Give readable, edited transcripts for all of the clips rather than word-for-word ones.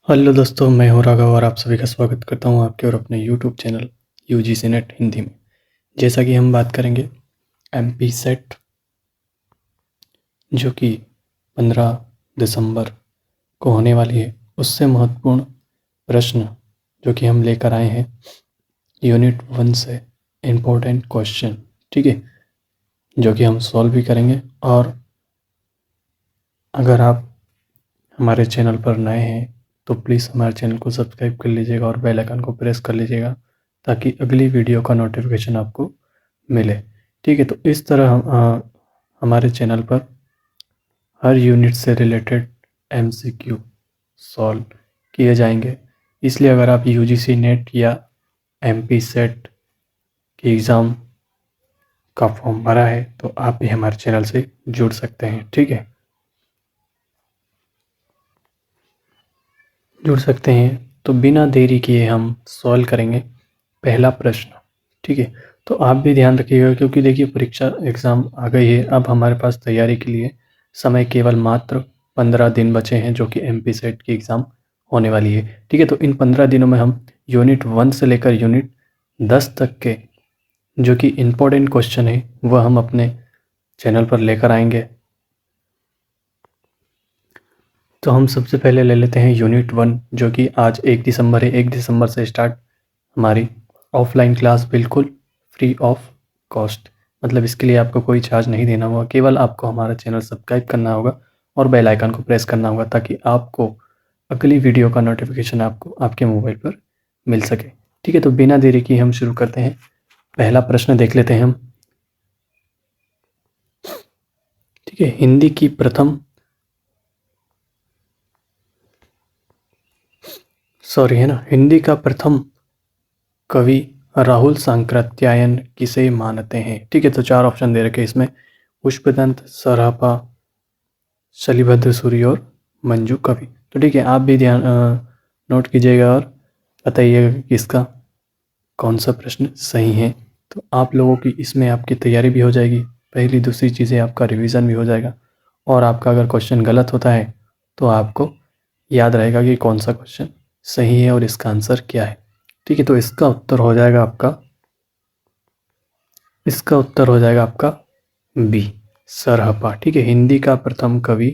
Hello दोस्तों, मैं हूं राघव और आप सभी का स्वागत करता हूं आपके और अपने YouTube channel UGC net Hindi में। जैसा कि हम बात करेंगे एमपी सेट, जो कि 15 दिसंबर को होने वाली है, उससे महत्वपूर्ण प्रश्न जो कि हम लेकर आए हैं यूनिट 1 से, इम्पोर्टेंट क्वेश्चन। ठीक है, जो कि हम सॉल्व भी करेंगे। और अगर आप हमारे चैनल पर नए हैं तो प्लीज़ हमारे चैनल को सब्सक्राइब कर लीजिएगा और बेल आइकन को प्रेस कर लीजिएगा ताकि अगली वीडियो का नोटिफिकेशन आपको मिले। ठीक है, तो इस तरह हमारे चैनल पर हर यूनिट से रिलेटेड एमसीक्यू सॉल्व किए जाएंगे। इसलिए अगर आप यूजीसी नेट या एमपी सेट की एग्ज़ाम का फॉर्म भरा है तो आप भी हमारे चैनल से जुड़ सकते हैं। ठीक है, जुड़ सकते हैं। तो बिना देरी किए हम सॉल्व करेंगे पहला प्रश्न। ठीक है, तो आप भी ध्यान रखिएगा क्योंकि देखिए परीक्षा एग्ज़ाम आ गई है। अब हमारे पास तैयारी के लिए समय केवल मात्र 15 दिन बचे हैं, जो कि एमपी सेट की एग्ज़ाम होने वाली है। ठीक है, तो इन 15 दिनों में हम यूनिट 1 से लेकर यूनिट 10 तक के जो कि इम्पोर्टेंट क्वेश्चन है वह हम अपने चैनल पर लेकर आएंगे। तो हम सबसे पहले ले लेते हैं यूनिट 1, जो कि आज 1 दिसंबर है। 1 दिसंबर से स्टार्ट हमारी ऑफलाइन क्लास, बिल्कुल फ्री ऑफ कॉस्ट। मतलब इसके लिए आपको कोई चार्ज नहीं देना होगा, केवल आपको हमारा चैनल सब्सक्राइब करना होगा और बेल आइकन को प्रेस करना होगा ताकि आपको अगली वीडियो का नोटिफिकेशन आपको आपके मोबाइल पर मिल सके। ठीक है, तो बिना देरी की हम शुरू करते हैं। पहला प्रश्न देख लेते हैं हम। ठीक है, हिंदी की प्रथम हिंदी का प्रथम कवि राहुल सांकृत्यायन किसे मानते हैं? ठीक है, तो 4 ऑप्शन दे रखे इसमें: पुष्पदंत, सरापा, शलिभद्र सूरी और मंजू कवि। तो ठीक है, आप भी ध्यान नोट कीजिएगा और बताइएगा कि इसका कौन सा प्रश्न सही है। तो आप लोगों की इसमें आपकी तैयारी भी हो जाएगी, पहली दूसरी चीज़ें आपका रिवीजन भी हो जाएगा। और आपका अगर क्वेश्चन गलत होता है तो आपको याद रहेगा कि कौन सा क्वेश्चन सही है और इसका आंसर क्या है। ठीक है, तो इसका उत्तर हो जाएगा आपका बी, सरहपा। ठीक है, हिंदी का प्रथम कवि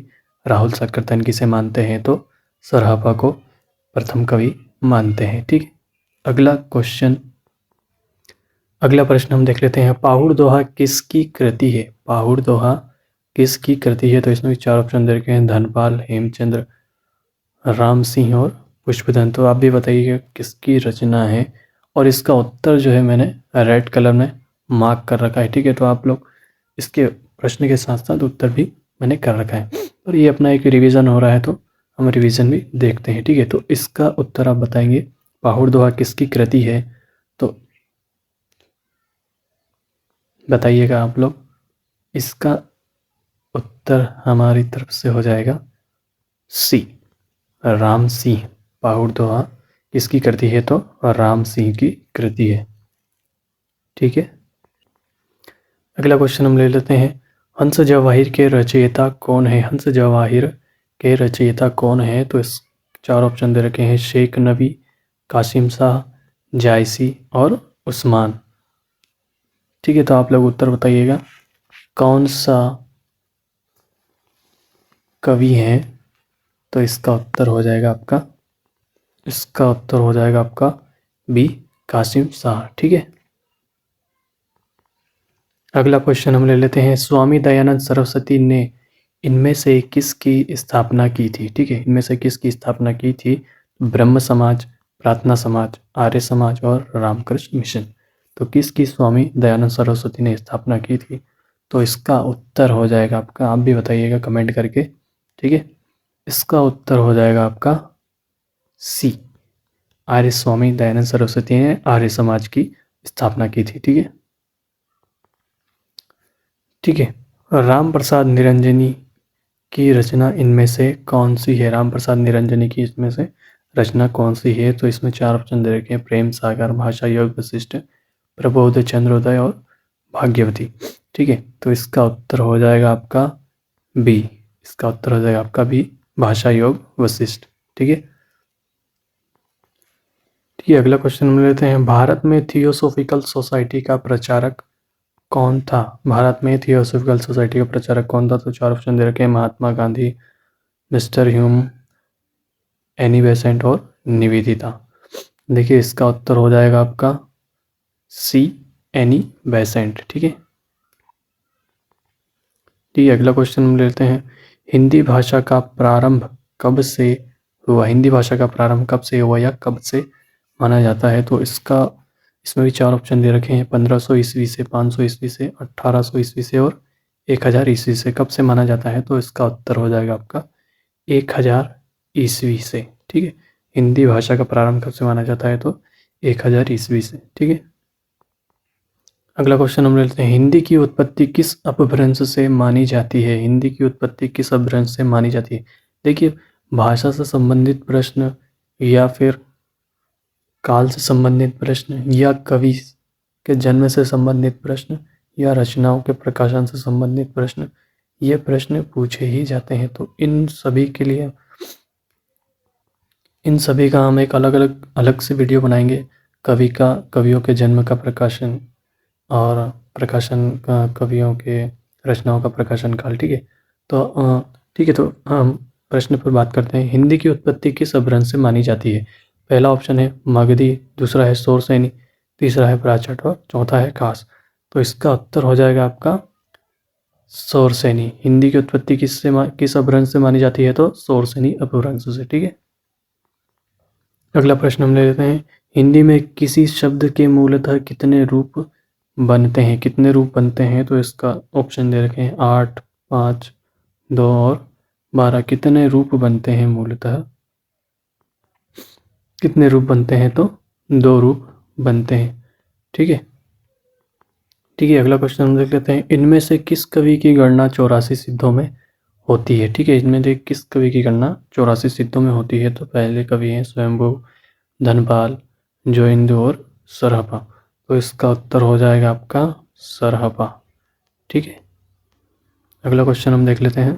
राहुल सांकृत्यायन किसे मानते हैं? तो सरहपा को प्रथम कवि मानते हैं। ठीक है, अगला प्रश्न हम देख लेते हैं। पाहुड़ दोहा किसकी कृति है? पाहुड़ दोहा किसकी कृति है? तो इसमें 4 ऑप्शन दे रखे हैं: धनपाल, हेमचंद्र, राम सिंह और पुष्पदंत। तो आप भी बताइए किसकी रचना है। और इसका उत्तर जो है मैंने रेड कलर में मार्क कर रखा है। ठीक है, तो आप लोग इसके प्रश्न के साथ साथ उत्तर भी मैंने कर रखा है और ये अपना एक रिवीजन हो रहा है, तो हम रिवीजन भी देखते हैं। ठीक है, तो इसका उत्तर आप बताएंगे पाहुड़ दोहा किसकी कृति है। तो बताइएगा आप लोग। इसका उत्तर हमारी तरफ से हो जाएगा सी, राम सिंह। पाहुड़ दोहा किसकी कृति है? तो राम सिंह की कृति है। ठीक है, अगला क्वेश्चन हम ले लेते हैं। हंस जवाहिर के रचयिता कौन है? हंस जवाहिर के रचयिता कौन है? तो इस 4 ऑप्शन दे रखे हैं: शेख नबी, कासिम शाह, जायसी और उस्मान। ठीक है, तो आप लोग उत्तर बताइएगा कौन सा कवि है। तो इसका उत्तर हो जाएगा आपका बी, कासिम शाह। ठीक है, अगला क्वेश्चन हम ले लेते हैं। स्वामी दयानंद सरस्वती ने इनमें से किसकी स्थापना की थी? ठीक है, इनमें से किसकी स्थापना की थी? ब्रह्म समाज, प्रार्थना समाज, आर्य समाज और रामकृष्ण मिशन। तो किसकी स्वामी दयानंद सरस्वती ने स्थापना की थी? तो इसका उत्तर हो जाएगा आपका, आप भी बताइएगा कमेंट करके। ठीक है, इसका उत्तर हो जाएगा आपका सी, आर्य स्वामी दयानंद सरस्वती ने आर्य समाज की स्थापना की थी। ठीक है, राम प्रसाद निरंजनी की रचना इनमें से कौन सी है? राम प्रसाद निरंजनी की इसमें से रचना कौन सी है? तो इसमें 4 ऑप्शन दे रखे हैं: प्रेम सागर, भाषा योग वशिष्ठ, प्रबोध चंद्रोदय और भाग्यवती। ठीक है, तो इसका उत्तर हो जाएगा आपका बी, भाषा योग वशिष्ठ। ठीक है, ठीक है, अगला क्वेश्चन हम लेते हैं। भारत में थियोसॉफिकल सोसाइटी का प्रचारक कौन था? भारत में थियोसॉफिकल सोसाइटी का प्रचारक कौन था? तो 4 ऑप्शन दे रखे हैं। Mahatma Gandhi, mister Hume, Annie Besant और निवेदिता। देखिए इसका उत्तर हो जाएगा आपका सी, एनी बेसेंट। ठीक है, ठीक है, अगला क्वेश्चन हम लेते हैं। हिंदी भाषा का प्रारंभ कब से हुआ? हिंदी भाषा का प्रारंभ कब से हुआ या कब से माना जाता है? तो इसमें भी 4 ऑप्शन दे रखे हैं। 1500 ईस्वी से, 500 ईस्वी से, 1800 ईस्वी से और 1000 ईस्वी से। कब से माना जाता है? तो इसका उत्तर हो जाएगा आपका 1000 ईस्वी से। ठीक है, हिंदी भाषा का प्रारंभ कब से माना जाता है? तो 1000 ईस्वी से। ठीक है, अगला क्वेश्चन हम लेते हैं। हिंदी की उत्पत्ति किस अपभ्रंश से मानी जाती है? हिंदी की उत्पत्ति किस अपभ्रंश से मानी जाती है? देखिए, भाषा से संबंधित प्रश्न या फिर काल से संबंधित प्रश्न या कवि के जन्म से संबंधित प्रश्न या रचनाओं के प्रकाशन से संबंधित प्रश्न, ये प्रश्न पूछे ही जाते हैं। तो इन सभी के लिए, इन सभी का हम एक अलग से वीडियो बनाएंगे। कवियों के जन्म का प्रकाशन और प्रकाशन का, कवियों के रचनाओं का प्रकाशन काल। ठीक है, तो ठीक है, तो हम प्रश्न पर बात करते हैं। हिंदी की उत्पत्ति किस अपभ्रंश से मानी जाती है? पहला ऑप्शन है मगधी, दूसरा है शौरसेनी, तीसरा है प्राचट और चौथा है खास। तो इसका उत्तर हो जाएगा आपका शौरसेनी। हिंदी की उत्पत्ति किस अपभ्रंश से मानी जाती है? तो शौरसेनी अपभ्रंश से। ठीक है, अगला प्रश्न हम ले लेते हैं। हिंदी में किसी शब्द के मूलतः कितने रूप बनते हैं? कितने रूप बनते हैं? तो इसका ऑप्शन दे रखे हैं 8, 5, 2 और 12। कितने रूप बनते हैं मूलतः? कितने रूप बनते हैं? तो 2 रूप बनते हैं। ठीक है, ठीक है, अगला क्वेश्चन हम देख लेते हैं। इनमें से किस कवि की गणना 84 सिद्धों में होती है? ठीक है, इनमें से किस कवि की गणना 84 सिद्धों में होती है? तो पहले कवि हैं स्वयंभू, धनपाल, जोइंदू और सरहपा। तो इसका उत्तर हो जाएगा आपका सरहपा। ठीक है, अगला क्वेश्चन हम देख लेते हैं।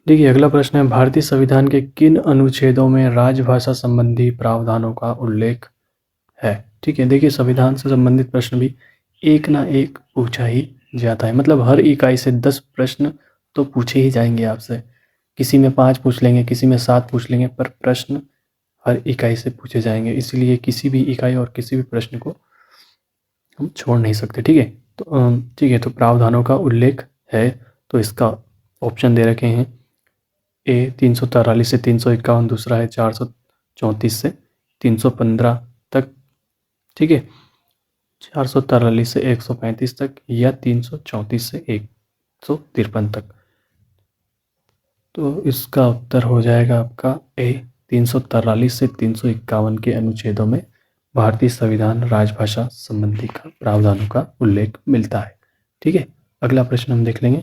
देखिए, अगला प्रश्न है। भारतीय संविधान के किन अनुच्छेदों में राजभाषा संबंधी प्रावधानों का उल्लेख है? ठीक है, देखिए संविधान से संबंधित प्रश्न भी एक ना एक पूछा ही जाता है। मतलब हर इकाई से 10 प्रश्न तो पूछे ही जाएंगे आपसे। किसी में 5 पूछ लेंगे, किसी में 7 पूछ लेंगे, पर प्रश्न हर इकाई से पूछे जाएंगे। इसलिए किसी भी इकाई और किसी भी प्रश्न को हम छोड़ नहीं सकते। ठीक है, तो ठीक है, तो प्रावधानों का उल्लेख है। तो इसका ऑप्शन दे रखे हैं। ए 343 से 351, दूसरा है 434 से 315 तक। ठीक है, 443 से 135 तक या 334 से 153 तक। तो इसका उत्तर हो जाएगा आपका ए 343 से 351 के अनुच्छेदों में भारतीय संविधान राजभाषा संबंधी का प्रावधानों का उल्लेख मिलता है। ठीक है, अगला प्रश्न हम देख लेंगे।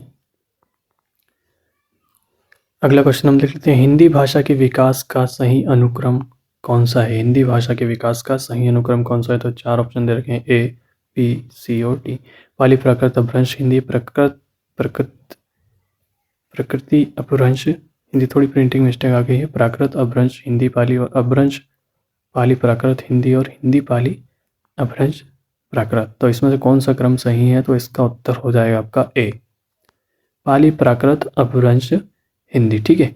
अगला क्वेश्चन हम देख लेते हैं। हिंदी भाषा के विकास का सही अनुक्रम कौन सा है? हिंदी भाषा के विकास का सही अनुक्रम कौन सा है? तो 4 ऑप्शन दे रखे हैं। ए, बी, सी और डी। पाली प्राकृत अपभ्रंश हिंदी, प्रकृति अपभ्रंश हिंदी। थोड़ी प्रिंटिंग मिस्टेक आ गई है। प्राकृत अपभ्रंश हिंदी पाली और अपभ्रंश पाली प्राकृत हिंदी और हिंदी पाली अपभ्रंश प्राकृत। तो इसमें से कौन सा क्रम सही है? तो इसका उत्तर हो जाएगा आपका ए, पाली प्राकृत अपभ्रंश हिंदी। ठीक है,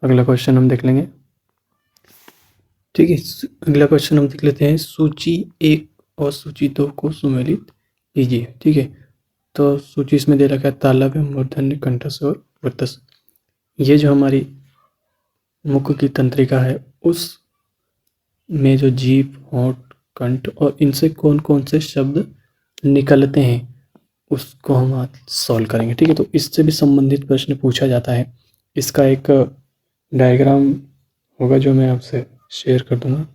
अगला क्वेश्चन हम देख लेंगे। ठीक है, अगला क्वेश्चन हम देख लेते हैं। सूची 1 और सूची 2 को सुमेलित कीजिए। ठीक है, तो सूची इसमें दे रखा है तालव्य, मूर्धन्य, कंठस्थ और वृत्तस्थ। ये जो हमारी मुख की तंत्रिका है, उस में जो जीभ, होंठ, कंठ और इनसे कौन कौन से शब्द निकलते हैं, उसको हम आज सॉल्व करेंगे। ठीक है, तो इससे भी संबंधित प्रश्न पूछा जाता है। इसका एक डायग्राम होगा जो मैं आपसे शेयर कर दूंगा,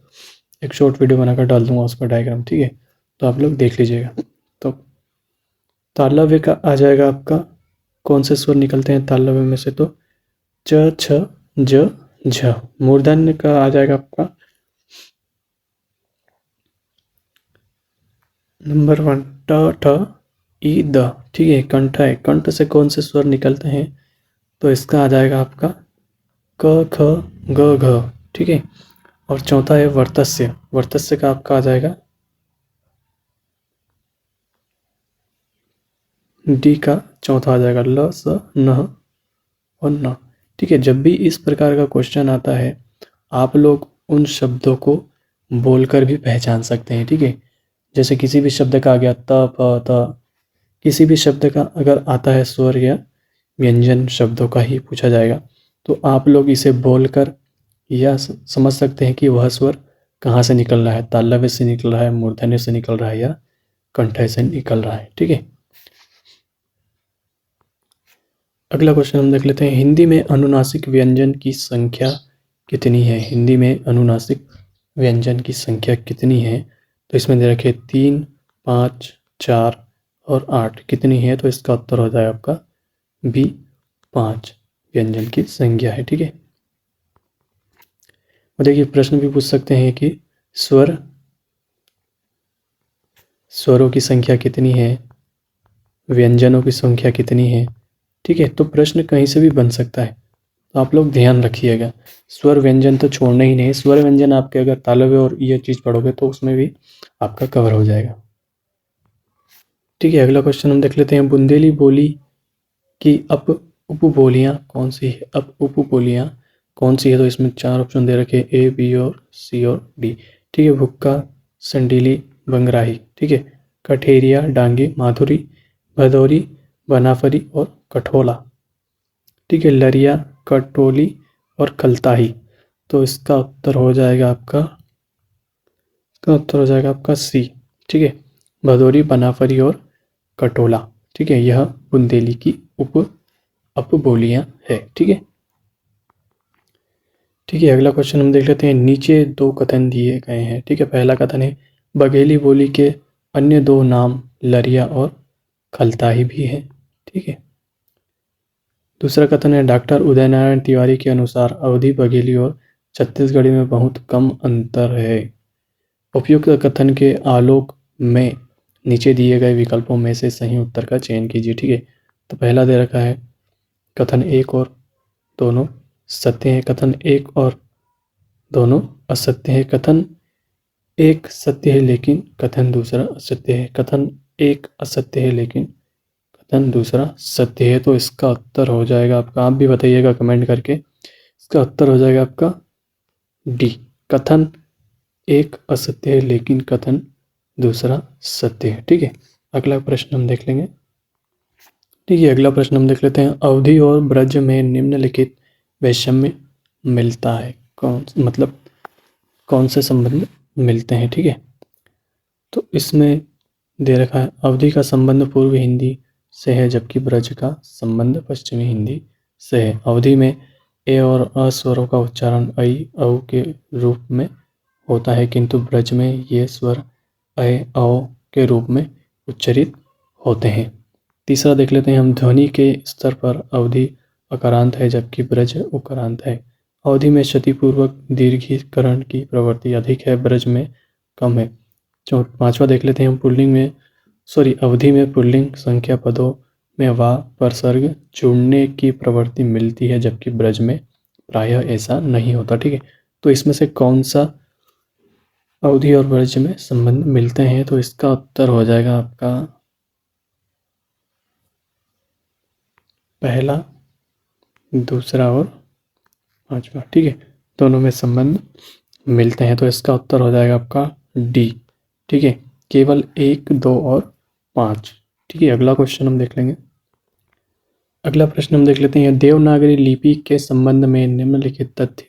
एक शॉर्ट वीडियो बनाकर डाल दूंगा उसका डायग्राम। ठीक है, तो आप लोग देख लीजिएगा। तो तालव्य का आ जाएगा आपका, कौन से स्वर निकलते हैं तालव्य में से? तो च, छ, ज, झ। मूर्धन्य का आ जाएगा आपका नंबर 1 ट, ठ, ई, द। ठीक है, कंठ है। कंठ से कौन से स्वर निकलते हैं? तो इसका आ जाएगा आपका क, ख, ग, घ। ठीक है। और चौथा है वर्तस्य। वर्तस्य का आपका आ जाएगा डी का चौथा आ जाएगा ल स न और न। ठीक है, जब भी इस प्रकार का क्वेश्चन आता है आप लोग उन शब्दों को बोलकर भी पहचान सकते हैं। ठीक है, जैसे किसी भी शब्द का आ गया त प त, किसी भी शब्द का अगर आता है स्वर या व्यंजन शब्दों का ही पूछा जाएगा तो आप लोग इसे बोलकर या समझ सकते हैं कि वह स्वर कहाँ से निकल रहा है, तालव्य से निकल रहा है, मूर्धन्य से निकल रहा है या कंठ से निकल रहा है। ठीक है, अगला क्वेश्चन हम देख लेते हैं, हिंदी में अनुनासिक व्यंजन की संख्या कितनी है? हिंदी में अनुनासिक व्यंजन की संख्या कितनी है? तो इसमें दे रखे 3, 5, 4 और 8 कितनी है? तो इसका उत्तर हो जाएगा आपका बी 5 व्यंजन की संख्या है। ठीक है, और देखिए प्रश्न भी पूछ सकते हैं कि स्वरों की संख्या कितनी है, व्यंजनों की संख्या कितनी है। ठीक है, तो प्रश्न कहीं से भी बन सकता है, तो आप लोग ध्यान रखिएगा। स्वर व्यंजन तो छोड़ना ही नहीं, स्वर व्यंजन आपके अगर तालव्य और ये चीज़ पढ़ोगे तो उसमें भी आपका कवर हो जाएगा। ठीक है, अगला क्वेश्चन हम देख लेते हैं, बुंदेली बोली की उपबोलियाँ कौन सी है? उपबोलियाँ कौन सी है? तो इसमें 4 ऑप्शन दे रखे ए, बी और सी और डी। ठीक है, भुक्का, संडीली, बंगराही। ठीक है, कठेरिया, डांगी, माधुरी, भदौरी, बनाफरी और कठोला। ठीक है, लरिया, कटोली और खलताही। तो इसका उत्तर हो जाएगा आपका सी। ठीक है, भदौरी, बनाफरी और कटोला। ठीक है, यह बुंदेली की उपबोलियाँ है। ठीक है, अगला क्वेश्चन हम देख लेते हैं, नीचे 2 कथन दिए गए हैं। ठीक है, पहला कथन है बघेली बोली के अन्य 2 नाम लरिया और खलताही भी हैं। ठीक है, दूसरा कथन है डॉक्टर उदयनारायण तिवारी के अनुसार अवधी, बघेली और छत्तीसगढ़ी में बहुत कम अंतर है। उपयुक्त कथन के आलोक में नीचे दिए गए विकल्पों में से सही उत्तर का चयन कीजिए। ठीक है, तो पहला दे रखा है कथन 1 और दोनों सत्य हैं, कथन 1 और दोनों असत्य है, कथन 1 सत्य है लेकिन कथन दूसरा असत्य है, कथन 1 असत्य है लेकिन कथन दूसरा सत्य है। तो इसका उत्तर हो जाएगा आपका, आप भी बताइएगा कमेंट करके, इसका उत्तर हो जाएगा आपका डी, कथन 1 असत्य है लेकिन कथन दूसरा सत्य है। ठीक है, अगला प्रश्न हम देख लेंगे। ठीक है, अगला प्रश्न हम देख लेते हैं, अवधि और ब्रज में निम्नलिखित वैषम्य मिलता है कौन से संबंध मिलते हैं। ठीक है, तो इसमें दे रखा है अवधि का संबंध पूर्व हिंदी से है जबकि ब्रज का संबंध पश्चिमी हिंदी से है। अवधि में ए और अ स्वरों का उच्चारण ऐ औ के रूप में होता है किंतु ब्रज में ये स्वर ऐ औ के रूप में उच्चरित होते हैं। तीसरा देख लेते हैं हम, ध्वनि के स्तर पर अवधि अकारांत है जबकि ब्रज उकारांत है। अवधि में क्षतिपूर्वक दीर्घीकरण की प्रवृत्ति अधिक है, ब्रज में कम है। पांचवा देख लेते हैं हम, अवधि में पुल्लिंग संख्या पदों में वा पर सर्ग जुड़ने की प्रवृत्ति मिलती है जबकि ब्रज में प्रायः ऐसा नहीं होता। ठीक है, तो इसमें से कौन सा अवधि और ब्रज में संबंध मिलते हैं? तो इसका उत्तर हो जाएगा आपका पहला, दूसरा और पांचवा। ठीक है, दोनों में संबंध मिलते हैं तो इसका उत्तर हो जाएगा आपका डी। ठीक है, केवल 1, 2 और 5। ठीक है, अगला क्वेश्चन हम देख लेंगे। अगला प्रश्न हम देख लेते हैं, देवनागरी लिपि के संबंध में निम्नलिखित तथ्य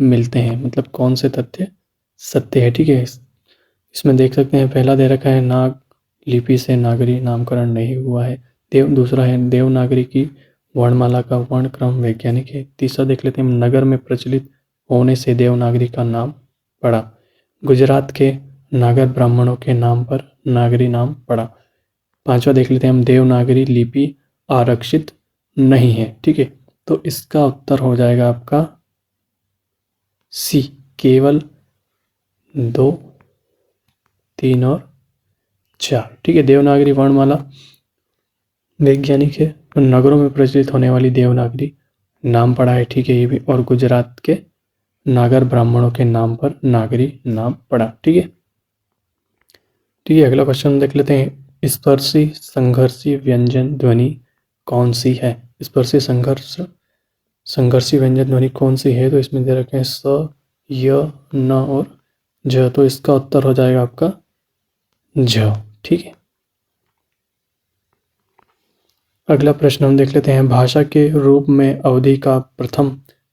मिलते हैं, मतलब कौन से तथ्य सत्य है। ठीक है, इसमें देख सकते हैं पहला दे रखा है नाग लिपि से नागरी नामकरण नहीं हुआ है। दूसरा है देवनागरी की वर्णमाला का वर्ण क्रम वैज्ञानिक है। तीसरा देख लेते हैं, नगर में प्रचलित होने से देवनागरी का नाम पड़ा। गुजरात के नागर ब्राह्मणों के नाम पर नागरी नाम पड़ा। पांचवा देख लेते हैं हम, देवनागरी लिपि आरक्षित नहीं है। ठीक है, तो इसका उत्तर हो जाएगा आपका सी, केवल 2, 3 और 4। ठीक है, देवनागरी वर्णमाला वैज्ञानिक है, तो नगरों में प्रचलित होने वाली देवनागरी नाम पड़ा है। ठीक है, ये भी, और गुजरात के नागर ब्राह्मणों के नाम पर नागरी नाम पड़ा। ठीक है, अगला क्वेश्चन देख लेते हैं। स्पर्शी संघर्षी व्यंजन ध्वनि कौन सी है? स्पर्शी संघर्षी व्यंजन ध्वनि कौन सी है? तो इसमें दे रखे हैं स, य, न और ज। तो इसका उत्तर हो जाएगा आपका झ। ठीक है, अगला प्रश्न हम देख लेते हैं। भाषा के रूप में अवधि का प्रथम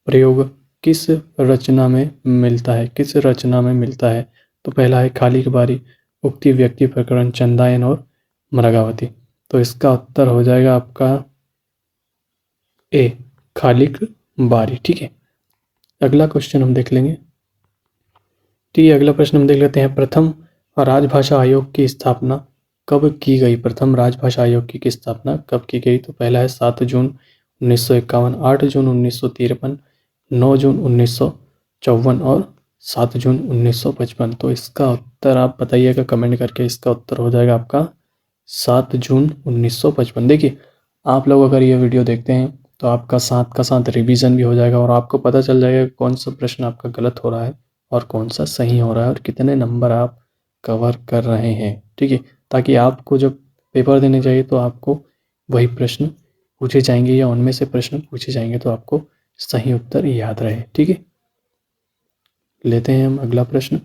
प्रयोग किस रचना में मिलता है? किस रचना में मिलता है? तो पहला है खाली बारी, उक्ति, व्यक्ति, प्रकरण, चंदायन और मृगावती। तो इसका उत्तर हो जाएगा आपका ए, खालिक बारी। ठीक है, अगला क्वेश्चन हम देख लेंगे। ठीक है, अगला प्रश्न हम देख लेते हैं। प्रथम राजभाषा आयोग की स्थापना कब की गई? प्रथम राजभाषा आयोग की स्थापना कब की गई? तो पहला है 7 जून 1951, 8 जून 1953, 9 जून 1954 और 7 जून 1955। तो इसका उत्तर आप बताइएगा कमेंट करके। इसका उत्तर हो जाएगा आपका 7 जून 1955। देखिए, आप लोग अगर ये वीडियो देखते हैं तो आपका साथ का साथ रिवीजन भी हो जाएगा और आपको पता चल जाएगा कौन सा प्रश्न आपका गलत हो रहा है और कौन सा सही हो रहा है और कितने नंबर आप कवर कर रहे हैं। ठीक है, ताकि आपको जब पेपर देने चाहिए तो आपको वही प्रश्न पूछे जाएंगे या उनमें से प्रश्न पूछे जाएंगे तो आपको सही उत्तर याद रहे। ठीक है, लेते हैं हम अगला प्रश्न।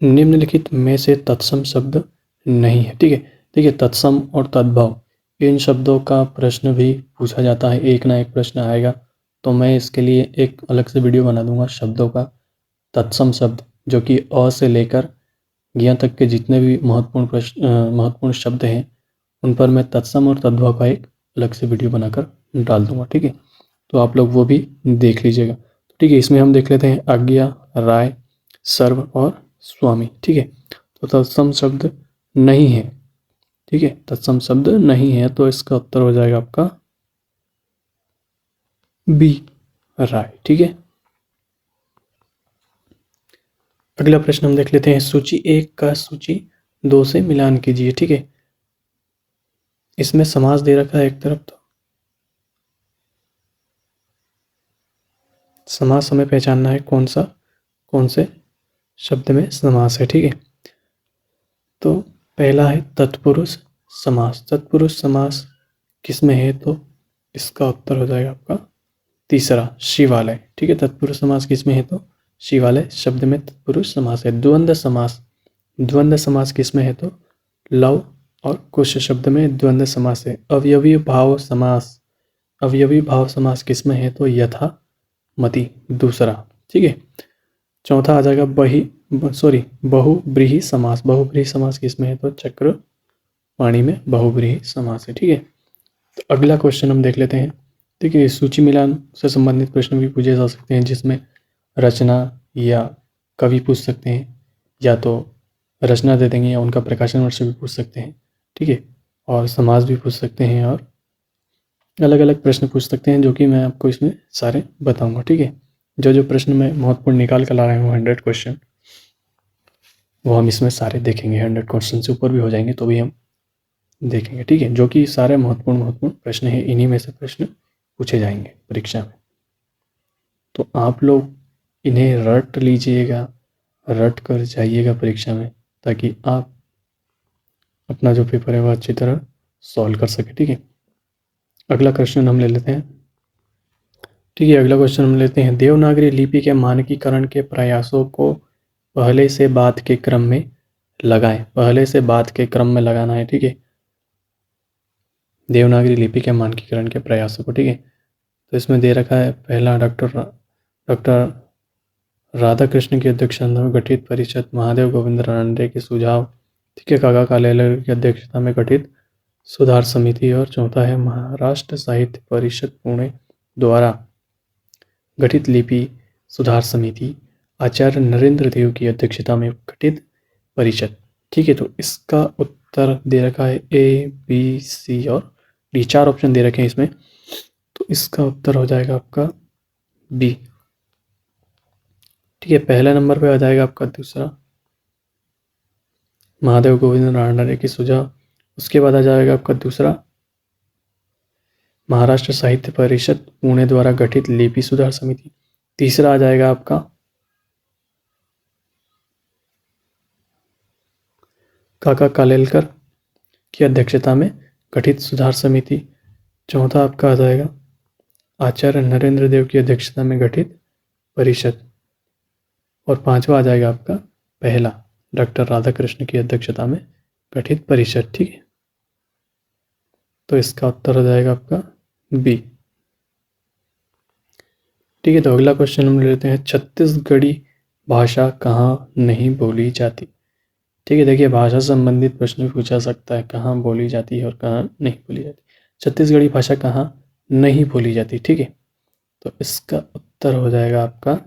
निम्नलिखित में से तत्सम शब्द नहीं है। ठीक है, देखिए तत्सम और तद्भव इन शब्दों का प्रश्न भी पूछा जाता है, एक ना एक प्रश्न आएगा। तो मैं इसके लिए एक अलग से वीडियो बना दूंगा शब्दों का। तत्सम शब्द जो कि अ से लेकर ज्ञ तक के जितने भी महत्वपूर्ण शब्द हैं उन पर मैं तत्सम और तद्भव का एक अलग से वीडियो बनाकर डाल दूंगा। ठीक है, तो आप लोग वो भी देख लीजिएगा। ठीक है, इसमें हम देख लेते हैं आज्ञा, राय, सर्व और स्वामी। ठीक है, तो तत्सम शब्द नहीं है। ठीक है, तत्सम शब्द नहीं है तो इसका उत्तर हो जाएगा आपका बी, राय। ठीक है, अगला प्रश्न हम देख लेते हैं। सूची 1 का सूची 2 से मिलान कीजिए। ठीक है, इसमें समास दे रखा है एक तरफ, तो समास हमें पहचानना है कौन से शब्द में समास है। ठीक है, तो पहला है तत्पुरुष समास। तत्पुरुष समास किस में है? तो इसका उत्तर हो जाएगा आपका तीसरा, शिवालय। ठीक है, तत्पुरुष समास किस में है? तो शिवालय शब्द में तत्पुरुष समास है। द्वंद्व समास किस में है? तो लव और कुश शब्द में द्वंद्व समास है। अवयवी भाव समास किस में है? तो यथा, मति, दूसरा। ठीक है, चौथा आ जाएगा बहुब्रीहि समास। बहुब्रीहि समास किस में है? तो चक्रपाणी में बहुब्रीहि समास है। ठीक है, तो अगला क्वेश्चन हम देख लेते हैं। ठीक है, सूची मिलान से संबंधित प्रश्न भी पूछे जा सकते हैं, जिसमें रचना या कवि पूछ सकते हैं, या तो रचना दे देंगे या उनका प्रकाशन वर्ष भी पूछ सकते हैं। ठीक है, और समास भी पूछ सकते हैं और अलग अलग प्रश्न पूछ सकते हैं, जो कि मैं आपको इसमें सारे बताऊंगा। ठीक है, जो प्रश्न मैं महत्वपूर्ण निकाल कर ला रहा हूँ 100 क्वेश्चन, वो हम इसमें सारे देखेंगे। 100 क्वेश्चन से ऊपर भी हो जाएंगे तो भी हम देखेंगे। ठीक है, जो कि सारे महत्वपूर्ण प्रश्न हैं, इन्हीं में से प्रश्न पूछे जाएंगे परीक्षा में। तो आप लोग इन्हें रट लीजिएगा, रट कर जाइएगा परीक्षा में, ताकि आप अपना जो पेपर है वह अच्छी तरह सॉल्व कर सके। ठीक है, अगला क्वेश्चन हम ले लेते हैं। ठीक है, अगला क्वेश्चन हम लेते हैं। देवनागरी लिपि के मानकीकरण के प्रयासों को पहले से बाद के क्रम में लगाएं। पहले से बाद के क्रम में लगाना है। ठीक है, देवनागरी लिपि के मानकीकरण के प्रयासों को। ठीक है, तो इसमें दे रखा है पहला डॉक्टर राधाकृष्ण की अध्यक्षता में गठित परिषद, महादेव गोविंद रानडे के सुझाव। ठीक है, काका कालेलकर की अध्यक्षता में गठित सुधार समिति। और चौथा है महाराष्ट्र साहित्य परिषद पुणे द्वारा गठित लिपि सुधार समिति, आचार्य नरेंद्र देव की अध्यक्षता में गठित परिषद। ठीक है, तो इसका उत्तर दे रखा है ए, बी, सी और डी। 4 ऑप्शन दे रखे हैं इसमें, तो इसका उत्तर हो जाएगा आपका बी। ठीक है, पहला नंबर पे आ जाएगा आपका दूसरा, महादेव गोविंद रानडे की सुझाव। उसके बाद आ जाएगा आपका दूसरा, महाराष्ट्र साहित्य परिषद पुणे द्वारा गठित लिपि सुधार समिति। तीसरा आ जाएगा आपका काका कालेलकर की अध्यक्षता में गठित सुधार समिति। चौथा आपका आ जाएगा आचार्य नरेंद्र देव की अध्यक्षता में गठित परिषद। और पांचवा आ जाएगा आपका पहला डॉक्टर राधाकृष्ण की अध्यक्षता में गठित परिषद। ठीक है, तो इसका उत्तर हो जाएगा आपका बी। ठीक है, तो अगला क्वेश्चन हम लेते हैं, छत्तीसगढ़ी भाषा कहाँ नहीं बोली जाती। ठीक है, देखिए भाषा संबंधित प्रश्न भी पूछा सकता है, कहाँ बोली जाती है और कहाँ नहीं बोली जाती। छत्तीसगढ़ी भाषा कहाँ नहीं बोली जाती। ठीक है, तो इसका उत्तर हो जाएगा आपका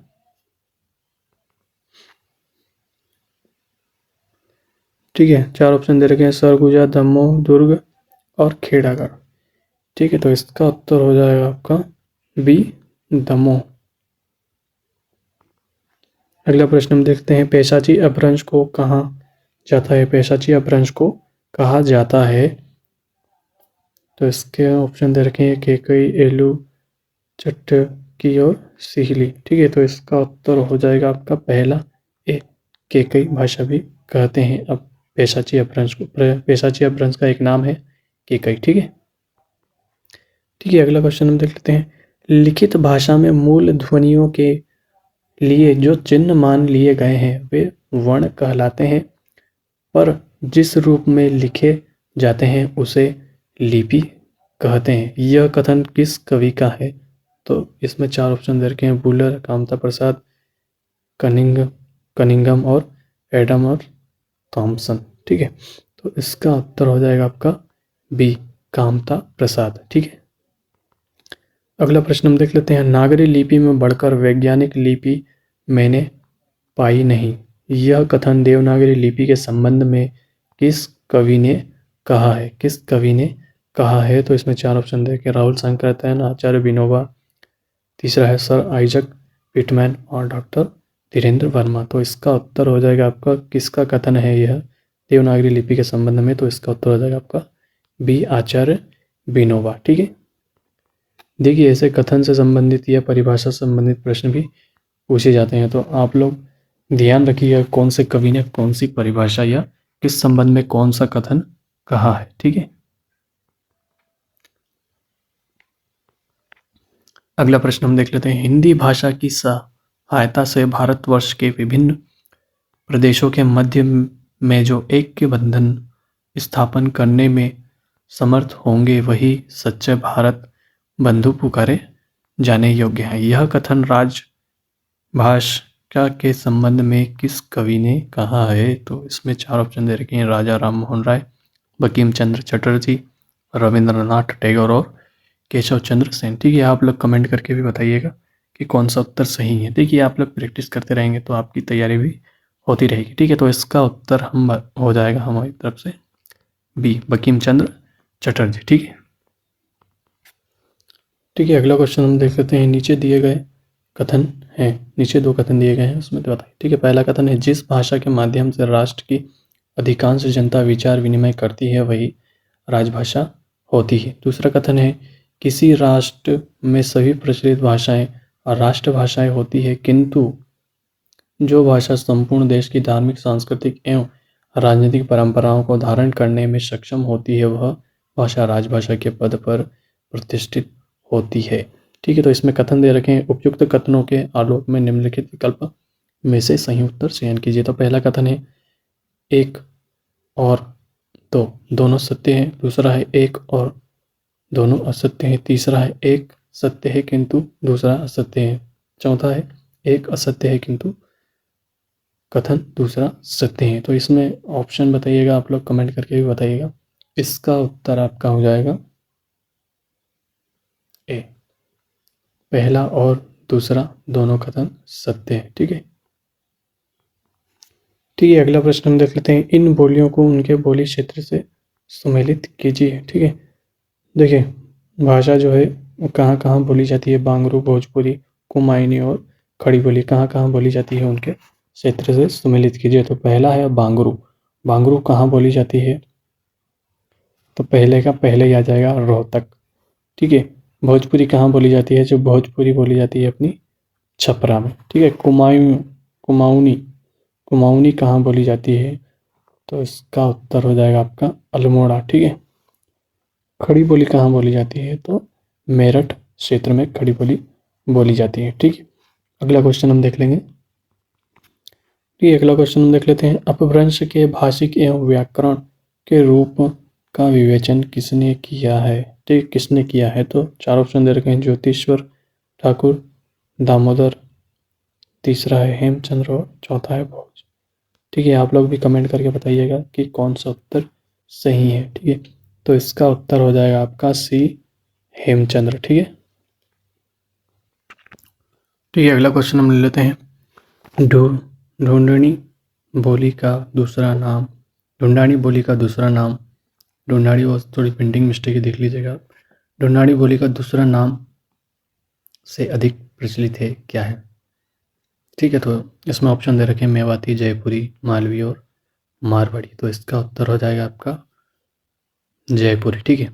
ठीक है, चार ऑप्शन दे रखे हैं, सरगुजा, दमोह, दुर्ग और खेड़ागढ़। ठीक है, तो इसका उत्तर हो जाएगा आपका बी, दमोह। अगला प्रश्न हम देखते हैं, पेशाची अपभ्रंश को कहा जाता है। पेशाची अपभ्रंश को कहा जाता है, तो इसके ऑप्शन दे रखे हैं, केकई, एलू, चट्टकी और सिहली। ठीक है, तो इसका उत्तर हो जाएगा आपका पहला ए, केकई भाषा भी कहते हैं अब पेशाची अपभ्रंश को। पेशाची अपभ्रंश का एक नाम है केकई। ठीक है, ठीक है, अगला क्वेश्चन हम देख लेते हैं, लिखित भाषा में मूल ध्वनियों के लिए जो चिन्ह मान लिए गए हैं वे वर्ण कहलाते हैं, पर जिस रूप में लिखे जाते हैं उसे लिपि कहते हैं। यह कथन किस कवि का है। तो इसमें चार ऑप्शन दे रखे हैं, बुलर, कामता प्रसाद, कनिंगम और एडम और थॉमसन। ठीक है, तो इसका उत्तर हो जाएगा आपका बी, कामता प्रसाद। ठीक है, अगला प्रश्न हम देख लेते हैं, नागरी लिपि में बढ़कर वैज्ञानिक लिपि मैंने पाई नहीं। यह कथन देवनागरी लिपि के संबंध में किस कवि ने कहा है। किस कवि ने कहा है, तो इसमें चार ऑप्शन देखे, राहुल शंकरतैन, आचार्य विनोबा, तीसरा है सर आइजक पिटमैन और डॉक्टर धीरेन्द्र वर्मा। तो इसका उत्तर हो जाएगा आपका, किसका कथन है यह देवनागरी लिपि के संबंध में, तो इसका उत्तर हो जाएगा आपका बी, आचार्य विनोबा। ठीक है, देखिए ऐसे कथन से संबंधित या परिभाषा से संबंधित प्रश्न भी पूछे जाते हैं, तो आप लोग ध्यान रखिएगा कौन से कवि ने कौन सी परिभाषा या किस संबंध में कौन सा कथन कहा है। ठीक है, अगला प्रश्न हम देख लेते हैं, हिंदी भाषा की सहायता से भारतवर्ष के विभिन्न प्रदेशों के मध्य में जो ऐक्य बंधन स्थापन करने में समर्थ होंगे वही सच्चे भारत बंधु पुकारे जाने योग्य है। यह कथन राजभाषा के संबंध में किस कवि ने कहा है। तो इसमें चार ऑप्शन दे रखे हैं, राजा राम मोहन राय, बंकिम चंद्र चटर्जी, रविंद्रनाथ टैगोर और केशव चंद्र सेन। ठीक है, आप लोग कमेंट करके भी बताइएगा कि कौन सा उत्तर सही है। देखिए आप लोग प्रैक्टिस करते रहेंगे तो आपकी तैयारी भी होती रहेगी। ठीक है, तो इसका उत्तर हम हो जाएगा हमारी तरफ से बी, बंकिम चंद्र चटर्जी। ठीक है, ठीक है, अगला क्वेश्चन हम देख लेते हैं, नीचे दिए गए कथन हैं, नीचे दो कथन दिए गए हैं उसमें तो बताइए। ठीक है, पहला कथन है, जिस भाषा के माध्यम से राष्ट्र की अधिकांश जनता विचार विनिमय करती है वही राजभाषा होती है। दूसरा कथन है, किसी राष्ट्र में सभी प्रचलित भाषाएं और राष्ट्रभाषाएं होती है, किंतु जो भाषा संपूर्ण देश की धार्मिक, सांस्कृतिक एवं राजनीतिक परंपराओं को धारण करने में सक्षम होती है वह भाषा राजभाषा के पद पर प्रतिष्ठित होती है। ठीक है, तो इसमें कथन दे रखे हैं, उपयुक्त कथनों के आलोक में निम्नलिखित विकल्प में से सही उत्तर चयन कीजिए। तो पहला कथन है, एक और दो दोनों सत्य हैं। दूसरा है, एक और दोनों असत्य हैं। तीसरा है, एक सत्य है किंतु दूसरा असत्य है। चौथा है, एक असत्य है किंतु कथन दूसरा सत्य है। तो इसमें ऑप्शन बताइएगा, आप लोग कमेंट करके भी बताइएगा। इसका उत्तर आपका हो जाएगा ए, पहला और दूसरा दोनों कथन सत्य है। ठीक है, ठीक है, अगला प्रश्न हम देख लेते हैं, इन बोलियों को उनके बोली क्षेत्र से सुमेलित कीजिए। ठीक है, देखिए भाषा जो है वो कहाँ कहाँ बोली जाती है, बांगरू, भोजपुरी, कुमायूनी और खड़ी बोली कहाँ कहाँ बोली जाती है उनके क्षेत्र से सुमेलित कीजिए। तो पहला है बांगरू। बांगरू कहाँ बोली जाती है, तो पहले का पहले ही आ जाएगा रोहतक। ठीक है, भोजपुरी कहाँ बोली जाती है, जो भोजपुरी बोली जाती है अपनी छपरा में। ठीक है, कुमाऊनी कुमाऊनी कहाँ बोली जाती है? तो इसका उत्तर हो जाएगा आपका अल्मोड़ा। ठीक है, खड़ी बोली कहाँ बोली जाती है? तो मेरठ क्षेत्र में खड़ी बोली बोली जाती है। ठीक है, अगला क्वेश्चन हम देख लेंगे। ठीक है, अगला क्वेश्चन हम देख लेते हैं। अपभ्रंश के भाषिक एवं व्याकरण के रूप का विवेचन किसने किया है? ठीक, किसने किया है? तो चार ऑप्शन दे रखे हैं। ज्योतिश्वर ठाकुर, दामोदर, तीसरा है हेमचंद्र और चौथा है भोज। ठीक है, आप लोग भी कमेंट करके बताइएगा कि कौन सा उत्तर सही है। ठीक है, तो इसका उत्तर हो जाएगा आपका सी, हेमचंद्र। ठीक है, ठीक है, अगला क्वेश्चन हम ले लेते हैं। ढूंढनी बोली का दूसरा नाम, ढूंढानी बोली का दूसरा नाम, ढूंढानी वो थोड़ी प्रिंटिंग मिस्टेक है, देख लीजिएगा। ढूंढानी बोली का दूसरा नाम से अधिक प्रचलित है क्या है? ठीक है, तो इसमें ऑप्शन दे रखे हैं मेवाती, जयपुरी, मालवी और मारवाड़ी। तो इसका उत्तर हो जाएगा आपका जयपुरी। ठीक है,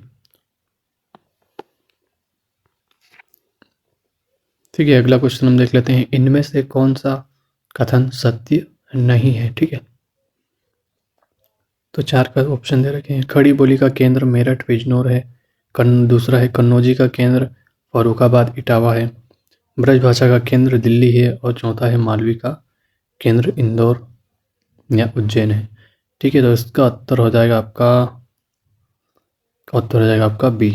ठीक है, अगला क्वेश्चन हम देख लेते हैं। इनमें से कौन सा कथन सत्य नहीं है? ठीक है, तो चार का ऑप्शन दे रखे हैं। खड़ी बोली का केंद्र मेरठ बिजनौर है। दूसरा है कन्नौजी का केंद्र फर्रुखाबाद इटावा है। ब्रजभाषा का केंद्र दिल्ली है और चौथा है मालवी का केंद्र इंदौर या उज्जैन है। ठीक है, तो इसका उत्तर हो जाएगा आपका बी,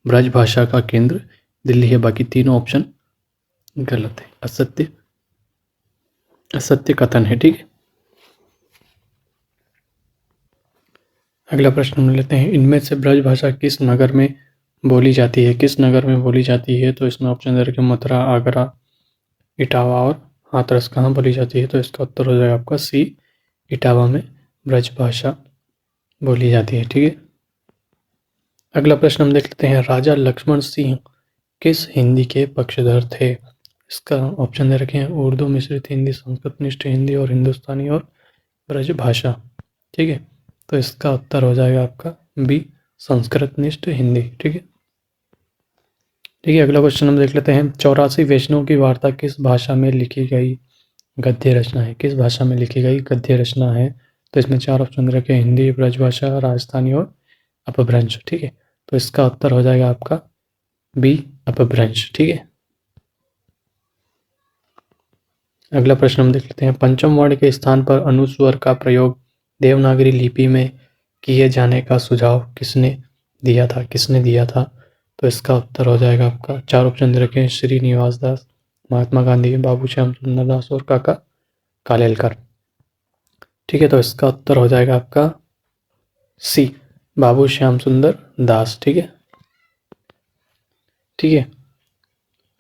ब्रजभाषा का केंद्र दिल्ली है। बाकी तीनों ऑप्शन गलत है, असत्य कथन है। ठीक है, अगला प्रश्न हम लेते हैं। इनमें से ब्रजभाषा किस नगर में बोली जाती है? किस नगर में बोली जाती है? तो इसमें ऑप्शन दे रखे मथुरा, आगरा, इटावा और हाथरस। कहाँ बोली जाती है? तो इसका उत्तर हो जाएगा आपका सी, इटावा में ब्रजभाषा बोली जाती है। ठीक है, अगला प्रश्न हम देख लेते हैं। राजा लक्ष्मण सिंह किस हिंदी के पक्षधर थे? इसका ऑप्शन दे रखे हैं उर्दू मिश्रित हिंदी, संस्कृत निष्ठ हिंदी और हिंदुस्तानी और ब्रजभाषा। ठीक है, तो इसका उत्तर हो जाएगा आपका बी, संस्कृत निष्ठ हिंदी। ठीक है, ठीक है, अगला क्वेश्चन हम देख लेते हैं। 84 वैष्णव की वार्ता किस भाषा में लिखी गई गद्य रचना है? किस भाषा में लिखी गई गद्य रचना है? तो इसमें चार ऑप्शन रखे हैं, हिंदी, ब्रजभाषा, राजस्थानी और अपभ्रंश। ठीक है, तो इसका उत्तर हो जाएगा आपका बी, अपभ्रंश। ठीक है, अगला प्रश्न हम देख लेते हैं। पंचम वर्ण के स्थान पर अनुस्वर का प्रयोग देवनागरी लिपि में किए जाने का सुझाव किसने दिया था? तो इसका उत्तर हो जाएगा आपका, चार ऑप्शन दे रखे हैं, श्रीनिवास दास, महात्मा गांधी, बाबू श्याम सुंदर दास और काका कालेलकर। ठीक है, तो इसका उत्तर हो जाएगा आपका सी, बाबू श्याम सुंदर दास। ठीक है, ठीक है,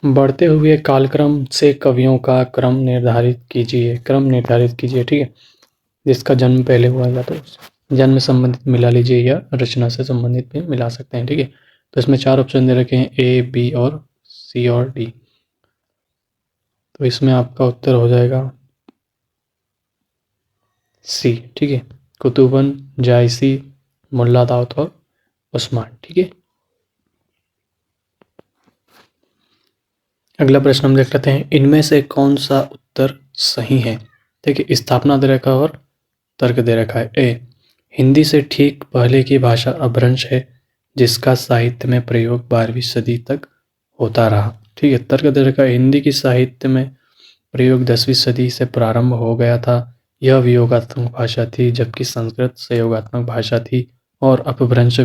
बढ़ते हुए कालक्रम से कवियों का क्रम निर्धारित कीजिए। ठीक है, जिसका जन्म पहले हुआ या तो जन्म संबंधित मिला लीजिए या रचना से संबंधित भी मिला सकते हैं। ठीक है, तो इसमें चार ऑप्शन दे रखे हैं, ए, बी और सी और डी। तो इसमें आपका उत्तर हो जाएगा सी। ठीक है, कुतुबन, जायसी, मुल्ला दाऊद और उस्मान। ठीक है, अगला प्रश्न हम देख लेते हैं। इनमें से कौन सा उत्तर सही है? ठीक है, स्थापना दे रखा है और तर्क दे रखा है। ए, हिंदी से ठीक पहले की भाषा अपभ्रंश है जिसका साहित्य में प्रयोग 12वीं सदी तक होता रहा। ठीक है, तर्क दे रखा है, हिंदी की साहित्य में प्रयोग 10वीं सदी से प्रारंभ हो गया था। यह वियोगात्मक भाषा थी जबकि संस्कृत संयोगात्मक भाषा थी और अपभ्रंश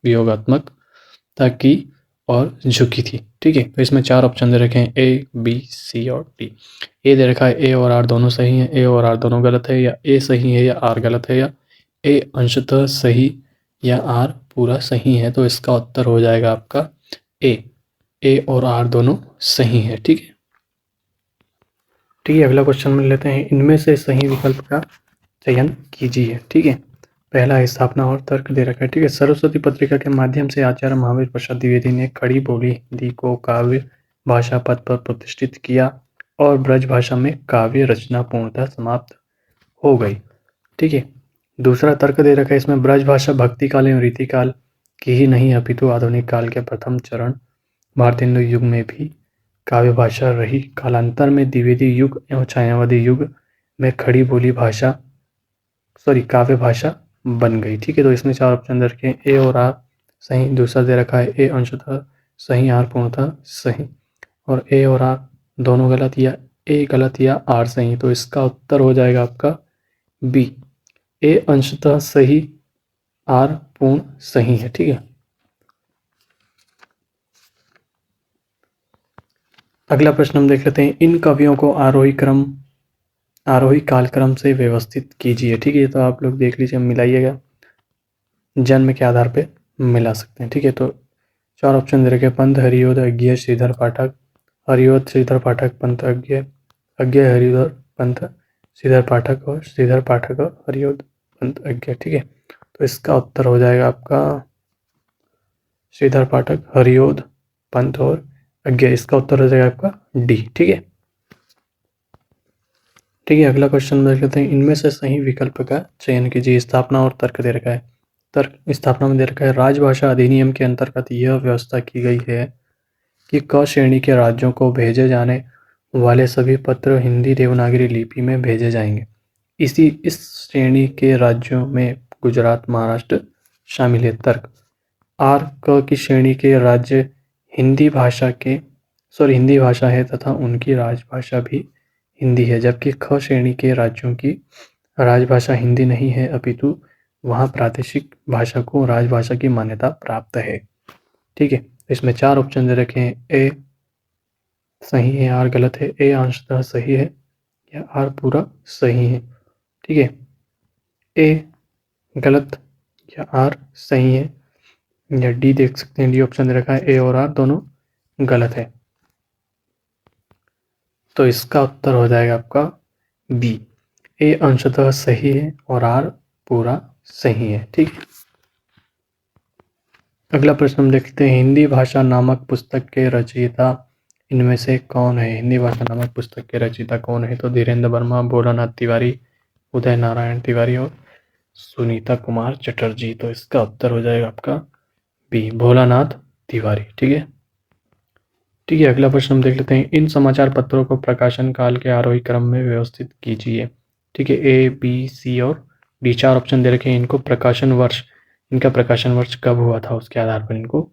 वियोगात्मकता की और झुकी थी। ठीक है, तो इसमें चार ऑप्शन दे रखे हैं, ए, बी, सी और डी। ए दे रखा है ए और आर दोनों सही हैं, ए और आर दोनों गलत है, या ए सही है या आर गलत है, या ए अंशतः सही या आर पूरा सही है। तो इसका उत्तर हो जाएगा आपका ए और आर दोनों सही है। ठीक है, ठीक है, अगला क्वेश्चन में लेते हैं। इनमें से सही विकल्प का चयन कीजिए। ठीक है, पहला स्थापना और तर्क दे रखा है। ठीक है, सरस्वती पत्रिका के माध्यम से आचार्य महावीर प्रसाद द्विवेदी ने खड़ी बोली हिंदी को काव्य भाषा पद पर प्रतिष्ठित किया और ब्रज भाषा में काव्य रचना पूर्णतः समाप्त हो गई। ठीक है, दूसरा तर्क दे रखा है इसमें, ब्रज भाषा भक्ति काल एवं रीतिकाल की ही नहीं अपितु आधुनिक काल के प्रथम चरण भारतेंदु युग में भी काव्य भाषा रही। कालांतर में द्विवेदी युग एवं छायावादी युग में खड़ी बोली भाषा काव्य भाषा बन गई। ठीक है, तो इसमें 4 ऑप्शन दे रखे हैं, ए और आर सही, दूसरा दे रखा है ए अंशतः सही, आर पूर्णतः सही, और ए और आर दोनों गलत या ए गलत या आर सही। तो इसका उत्तर हो जाएगा आपका बी, ए अंशतः सही, आर पूर्ण सही है। ठीक है, अगला प्रश्न हम देख लेते हैं, इन कवियों को आरोही कालक्रम से व्यवस्थित कीजिए। ठीक है, तो आप लोग देख लीजिए, मिलाइएगा, जन्म के आधार पे मिला सकते हैं। ठीक है, तो 4 ऑप्शन दे रखे, पंत हरिओद अज्ञेय श्रीधर पाठक, हरिओद श्रीधर पाठक पंत अज्ञेय, अज्ञेय हरिओद पंत श्रीधर पाठक, और श्रीधर पाठक और हरिओद पंत अज्ञेय। ठीक है, तो इसका उत्तर हो जाएगा आपका श्रीधर पाठक, हरिओद पंत और अज्ञेय। इसका उत्तर हो जाएगा आपका डी। ठीक है, ठीक है, अगला क्वेश्चन देख लेते हैं, इनमें से सही विकल्प का चयन कीजिए। स्थापना और तर्क दे रखा है। तर्क स्थापना में दे रखा है, राजभाषा अधिनियम के अंतर्गत यह व्यवस्था की गई है कि क श्रेणी के राज्यों को भेजे जाने वाले सभी पत्र हिंदी देवनागरी लिपि में भेजे जाएंगे। इस श्रेणी के राज्यों में गुजरात, महाराष्ट्र शामिल है। तर्क, आर क की श्रेणी के राज्य हिंदी भाषा है तथा उनकी राजभाषा भी हिंदी है, जबकि ख श्रेणी के राज्यों की राजभाषा हिंदी नहीं है, अपितु वहाँ प्रादेशिक भाषा को राजभाषा की मान्यता प्राप्त है। ठीक है, इसमें 4 ऑप्शन दे रखे हैं, ए सही है, आर गलत है, ए अंशतः सही है, या आर पूरा सही है। ठीक है, ए गलत या आर सही है, या डी देख सकते हैं, डी ऑप्शन दे रखा है, ए और आर दोनों गलत है। तो इसका उत्तर हो जाएगा आपका बी, ए अंशतः सही है और आर पूरा सही है। ठीक है, अगला प्रश्न हम देखते हैं, हिंदी भाषा नामक पुस्तक के रचयिता इनमें से कौन है? हिंदी भाषा नामक पुस्तक के रचयिता कौन है? तो धीरेन्द्र वर्मा, भोलानाथ तिवारी, उदय नारायण तिवारी और सुनीता कुमार चटर्जी। तो इसका उत्तर हो जाएगा आपका बी, भोलानाथ तिवारी। ठीक है, ठीक है, अगला प्रश्न हम देख लेते हैं, इन समाचार पत्रों को प्रकाशन काल के आरोही क्रम में व्यवस्थित कीजिए। ठीक है, ए बी सी और डी 4 ऑप्शन दे रखे हैं, इनको इनका प्रकाशन वर्ष कब हुआ था उसके आधार पर इनको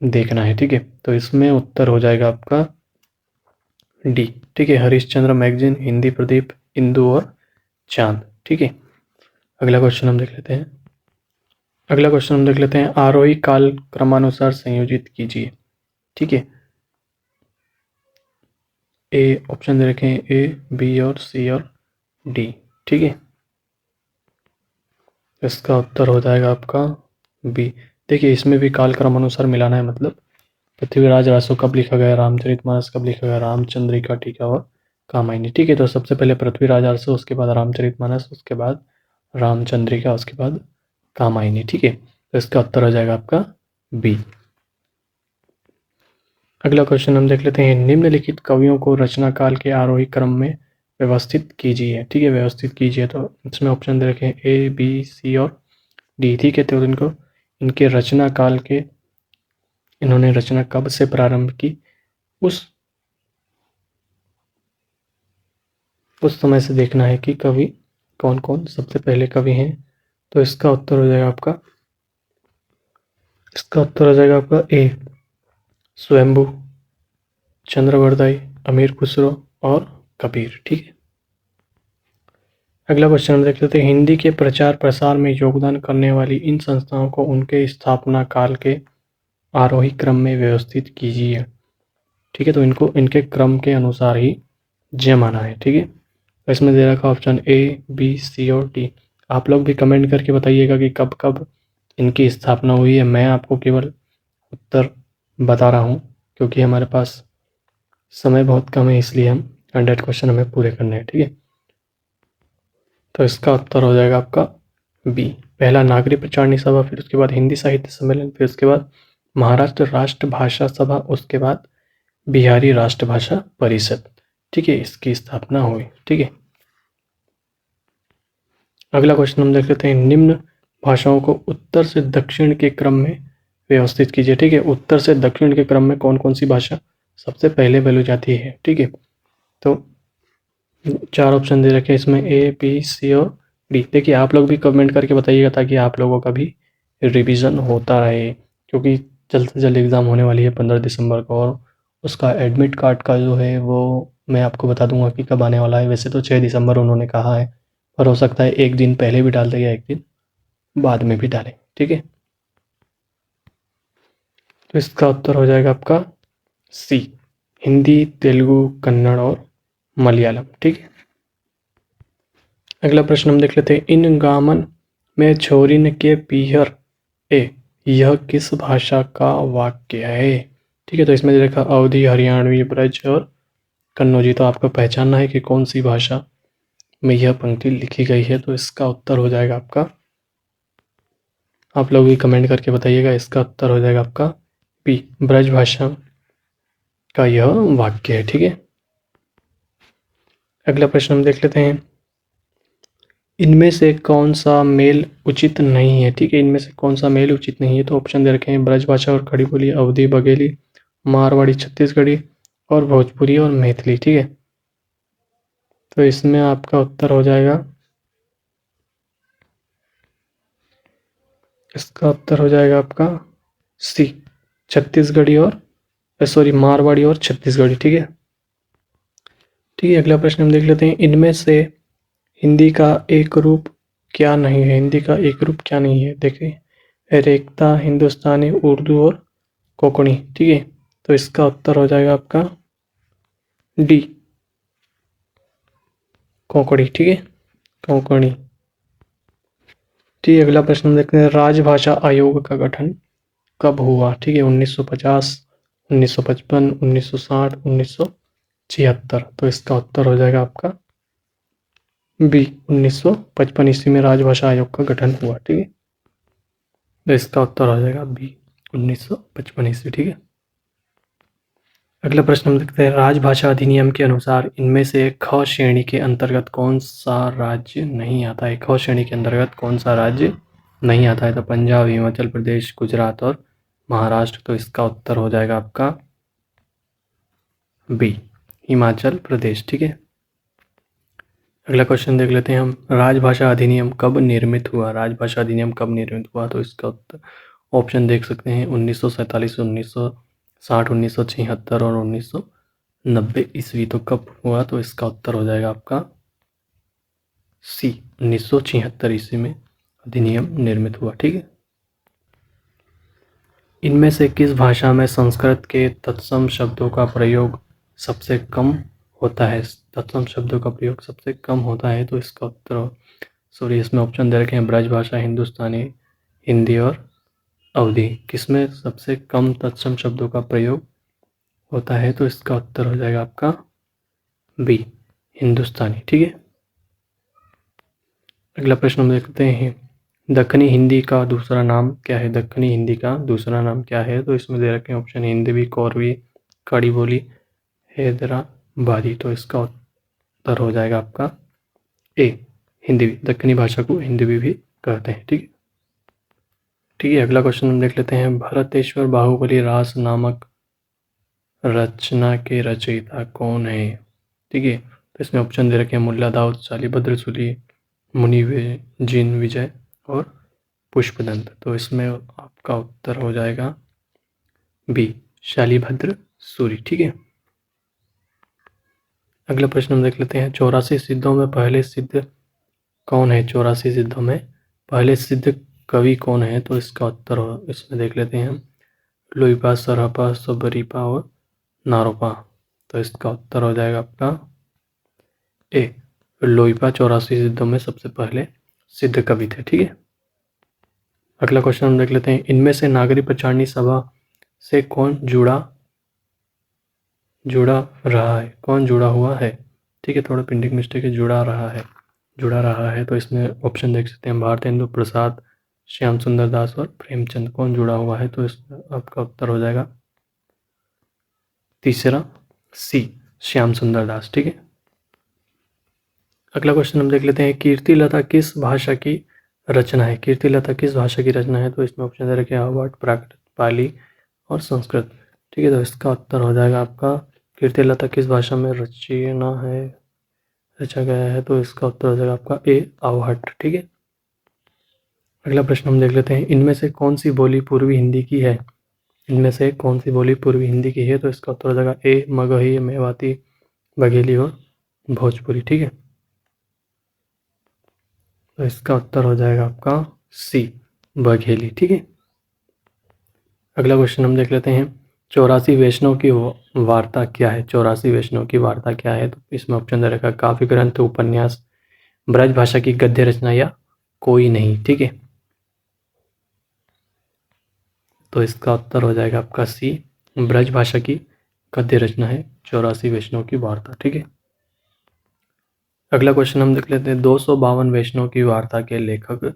देखना है। ठीक है, तो इसमें उत्तर हो जाएगा आपका डी। ठीक है, हरिश्चंद्र मैगजीन, हिंदी प्रदीप, इंदु और चांद। ठीक है, अगला क्वेश्चन हम देख लेते हैं, आरोही काल क्रमानुसार संयोजित कीजिए। ठीक है, ए ऑप्शन दे रखे हैं, ए बी और सी और डी। ठीक है, इसका उत्तर हो जाएगा आपका बी। देखिए, इसमें भी काल क्रमानुसार मिलाना है, मतलब पृथ्वीराज रासो कब लिखा गया, रामचरितमानस कब लिखा गया, रामचंद्रिका टीका और कामायनी। ठीक है, तो सबसे पहले पृथ्वीराज रासो, उसके बाद रामचरितमानस, उसके बाद रामचंद्रिका, उसके बाद कामायनी। ठीक है, तो इसका उत्तर हो जाएगा आपका बी। अगला क्वेश्चन हम देख लेते हैं, निम्नलिखित कवियों को रचना काल के आरोही क्रम में व्यवस्थित कीजिए। ठीक है, व्यवस्थित कीजिए, तो इसमें ऑप्शन दे रखे हैं, ए बी सी और डी। ठीक है, तो इनके रचना काल के, इन्होंने रचना कब से प्रारंभ की, उस समय से देखना है कि कवि कौन कौन सबसे पहले कवि हैं। तो इसका उत्तर हो जाएगा आपका ए स्वयंभू, चंद्रवरदाई, अमीर खुसरो और कबीर। ठीक है, अगला क्वेश्चन हम देख लेते हैं, हिंदी के प्रचार प्रसार में योगदान करने वाली इन संस्थाओं को उनके स्थापना काल के आरोही क्रम में व्यवस्थित कीजिए। ठीक है, तो इनको इनके क्रम के अनुसार ही जमाना है। ठीक है, तो इसमें दे रखा ऑप्शन ए बी सी और डी। आप लोग भी कमेंट करके बताइएगा कि कब कब इनकी स्थापना हुई है। मैं आपको केवल उत्तर बता रहा हूँ, क्योंकि हमारे पास समय बहुत कम है, इसलिए हम 100 क्वेश्चन हमें पूरे करने हैं। ठीक है, तो इसका उत्तर हो जाएगा आपका बी, पहला नागरिक प्रचारणी सभा, फिर उसके बाद हिंदी साहित्य सम्मेलन, फिर उसके बाद महाराष्ट्र राष्ट्रभाषा सभा, उसके बाद बिहारी राष्ट्रभाषा परिषद। ठीक है, इसकी स्थापना हुई। ठीक है, अगला क्वेश्चन हम देख लेते हैं, निम्न भाषाओं को उत्तर से दक्षिण के क्रम में व्यवस्थित कीजिए। ठीक है, उत्तर से दक्षिण के क्रम में कौन कौन सी भाषा सबसे पहले वैल्यू जाती है, ठीक है। तो 4 ऑप्शन दे रखे हैं इसमें, ए, बी, सी और डी। देखिए आप लोग भी कमेंट करके बताइएगा ताकि आप लोगों का भी रिवीजन होता रहे, क्योंकि जल्द से जल्द एग्ज़ाम होने वाली है 15 दिसंबर को, और उसका एडमिट कार्ड का जो है वो मैं आपको बता दूंगा कि कब आने वाला है। वैसे तो 6 दिसंबर उन्होंने कहा है, पर हो सकता है एक दिन पहले भी डाल दे या एक दिन बाद में भी डालें, ठीक है। तो इसका उत्तर हो जाएगा आपका सी, हिंदी, तेलुगु, कन्नड़ और मलयालम, ठीक है। अगला प्रश्न हम देख लेते हैं, इन गामन में छोरिन के पीहर ए, यह किस भाषा का वाक्य है, ठीक है। तो इसमें देखा अवधी, हरियाणवी, ब्रज और कन्नौजी। तो आपको पहचानना है कि कौन सी भाषा में यह पंक्ति लिखी गई है। तो इसका उत्तर हो जाएगा आपका, आप लोग भी कमेंट करके बताइएगा, इसका उत्तर हो जाएगा आपका बी, ब्रज भाषा का यह वाक्य है, ठीक है। अगला प्रश्न हम देख लेते हैं, इनमें से कौन सा मेल उचित नहीं है, ठीक है। इनमें से कौन सा मेल उचित नहीं है। तो ऑप्शन दे रखे हैं, ब्रजभाषा और खड़ी बोली, अवधी, बघेली, मारवाड़ी, छत्तीसगढ़ी और भोजपुरी और मैथिली, ठीक है। तो इसमें आपका उत्तर हो जाएगा, इसका उत्तर हो जाएगा आपका सी, छत्तीसगढ़ी और सॉरी मारवाड़ी और छत्तीसगढ़ी, ठीक है। ठीक है, अगला प्रश्न हम देख लेते हैं, इनमें से हिंदी का एक रूप क्या नहीं है। हिंदी का एक रूप क्या नहीं है, देखिए रेखता, हिंदुस्तानी, उर्दू और कोंकणी, ठीक है। तो इसका उत्तर हो जाएगा आपका डी, कोंकणी, ठीक है, कोंकणी। ठीक है, अगला प्रश्न हम देखते हैं, राजभाषा आयोग का गठन कब हुआ, ठीक है। 1950, 1955, 1960, 1976। तो इसका उत्तर हो जाएगा आपका बी, 1955 ईस्वी में राजभाषा आयोग का गठन हुआ, ठीक है। तो इसका उत्तर हो जाएगा बी, 1955 ईस्वी, ठीक है। अगला प्रश्न हम देखते हैं, राजभाषा अधिनियम के अनुसार इनमें से ख श्रेणी के अंतर्गत कौन सा राज्य नहीं आता है। ख श्रेणी के अंतर्गत कौन सा राज्य नहीं आता है। तो पंजाब, हिमाचल प्रदेश, गुजरात और महाराष्ट्र। तो इसका उत्तर हो जाएगा आपका बी, हिमाचल प्रदेश, ठीक है। अगला क्वेश्चन देख लेते हैं हम, राजभाषा अधिनियम कब निर्मित हुआ। राजभाषा अधिनियम कब निर्मित हुआ। तो इसका उत्तर ऑप्शन देख सकते हैं, 1947, 1960, 1976 और 1990 ईस्वी। तो कब हुआ। तो इसका उत्तर हो जाएगा आपका सी, 1976 ईस्वी में अधिनियम निर्मित हुआ, ठीक है। इनमें से किस भाषा में संस्कृत के तत्सम शब्दों का प्रयोग सबसे कम होता है। तत्सम शब्दों का प्रयोग सबसे कम होता है। तो इसका उत्तर सॉरी इसमें ऑप्शन दे रखे हैं, ब्रजभाषा, हिंदुस्तानी, हिंदी और अवधी। किसमें सबसे कम तत्सम शब्दों का प्रयोग होता है। तो इसका उत्तर हो जाएगा आपका बी, हिंदुस्तानी, ठीक है। अगला प्रश्न हम देखते हैं, दक्खनी हिंदी का दूसरा नाम क्या है। दक्खनी हिंदी का दूसरा नाम क्या है। तो इसमें दे रखे हैं ऑप्शन, हिंदवी, कौरवी, खड़ी बोली, हैदराबादी। तो इसका उत्तर हो जाएगा आपका ए, हिंदवी। दक्खनी भाषा को हिंदवी भी कहते हैं, ठीक है। ठीक है, अगला क्वेश्चन हम देख लेते हैं, भरतेश्वर बाहुबली रास नामक रचना के रचयिता कौन है, ठीक है। तो इसमें ऑप्शन दे रखे हैं, मुल्ला दाऊद, शालिभद्र सूरी, मुनि जिन विजय और पुष्पदंत। तो इसमें आपका उत्तर हो जाएगा बी, शालिभद्र सूरी, ठीक है। अगला प्रश्न हम देख लेते हैं, 84 सिद्धों में पहले सिद्ध कौन है। 84 सिद्धों में पहले सिद्ध कवि कौन है। तो इसका उत्तर इसमें देख लेते हैं हम, लोईपा, सरहपा, सबरीपा और नारोपा। तो इसका उत्तर हो जाएगा आपका ए, लोईपा 84 सिद्धों में सबसे पहले सिद्ध कवि थे, ठीक है। अगला क्वेश्चन हम देख लेते हैं, इनमें से नागरी प्रचारणी सभा से कौन जुड़ा रहा है, कौन जुड़ा हुआ है, ठीक है। थोड़ा प्रिंटिंग मिस्टेक है, जुड़ा रहा है। तो इसमें ऑप्शन देख सकते हैं, भारतेंदु प्रसाद, श्याम सुंदर दास और प्रेमचंद। कौन जुड़ा हुआ है। तो इसमें आपका उत्तर हो जाएगा तीसरा सी, श्याम सुंदर दास, ठीक है। अगला क्वेश्चन हम देख लेते हैं, कीर्तिलता किस भाषा की रचना है। कीर्तिलता किस भाषा की रचना है। तो इसमें ऑप्शन दे रखे हैं, अवध, प्राकृत, पाली और संस्कृत। ठीक है, तो इसका उत्तर हो जाएगा आपका कीर्तिलता किस भाषा में रचा गया है, तो इसका उत्तर हो जाएगा आपका ए आवहट। ठीक है, अगला प्रश्न हम देख लेते हैं, इनमें से कौन सी बोली पूर्वी हिंदी की है? इनमें से कौन सी बोली पूर्वी हिंदी की है, तो इसका उत्तर हो जाएगा ए मगही, मेवाती, बघेली और भोजपुरी। ठीक है, तो इसका उत्तर हो जाएगा आपका सी बघेली। ठीक है, अगला क्वेश्चन हम देख लेते हैं, 84 वैष्णव की वार्ता क्या है? 84 वैष्णव की वार्ता क्या है? तो इसमें ऑप्शन दे रखा है काव्य ग्रंथ, उपन्यास, ब्रज भाषा की गद्य रचना या कोई नहीं। ठीक है, तो इसका उत्तर हो जाएगा आपका सी ब्रज भाषा की गद्य रचना है 84 वैष्णव की वार्ता। ठीक है, अगला क्वेश्चन हम देख लेते हैं, 252 वैष्णव की वार्ता के लेखक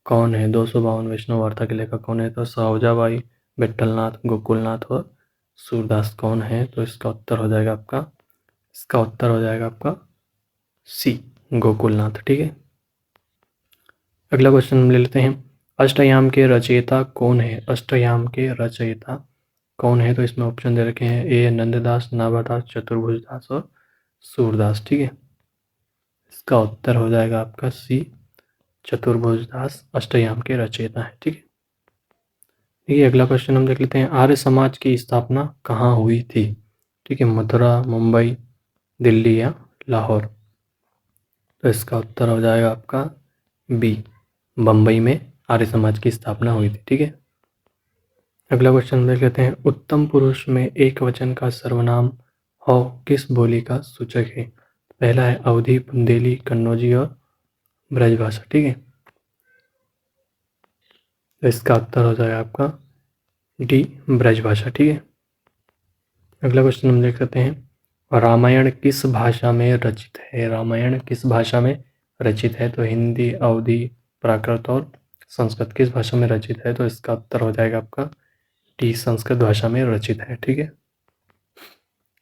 कौन है? 252 वैष्णव वार्ता के लेखक कौन है? तो सहोजाबाई, विठलनाथ, गोकुलनाथ और सूरदास कौन है? तो इसका उत्तर हो जाएगा आपका सी गोकुलनाथ। ठीक है, अगला क्वेश्चन हम ले लेते हैं, अष्टयाम के रचयिता कौन है? अष्टयाम के रचयिता कौन है? तो इसमें ऑप्शन दे रखे हैं, ए नंददास, नाभादास, चतुर्भुजदास और सूरदास। ठीक है, इसका उत्तर हो जाएगा आपका सी चतुर्भुजदास अष्टयाम के रचयिता है। ठीक है, ये अगला क्वेश्चन हम देख लेते हैं, आर्य समाज की स्थापना कहाँ हुई थी? ठीक है, मथुरा, मुंबई, दिल्ली या लाहौर? तो इसका उत्तर हो जाएगा आपका बी बम्बई में आर्य समाज की स्थापना हुई थी। ठीक है, अगला क्वेश्चन हम देख लेते हैं, उत्तम पुरुष में एक वचन का सर्वनाम हो किस बोली का सूचक है? पहला है अवधी, बुंदेली, कन्नौजी और ब्रजभाषा। ठीक है, तो इसका उत्तर हो जाएगा आपका डी ब्रजभाषा। ठीक है, अगला क्वेश्चन हम देख सकते हैं, रामायण किस भाषा में रचित है? रामायण किस भाषा में रचित है? तो हिंदी, अवधी, प्राकृत और संस्कृत किस भाषा में रचित है? तो इसका उत्तर हो जाएगा आपका डी संस्कृत भाषा में रचित है। ठीक है,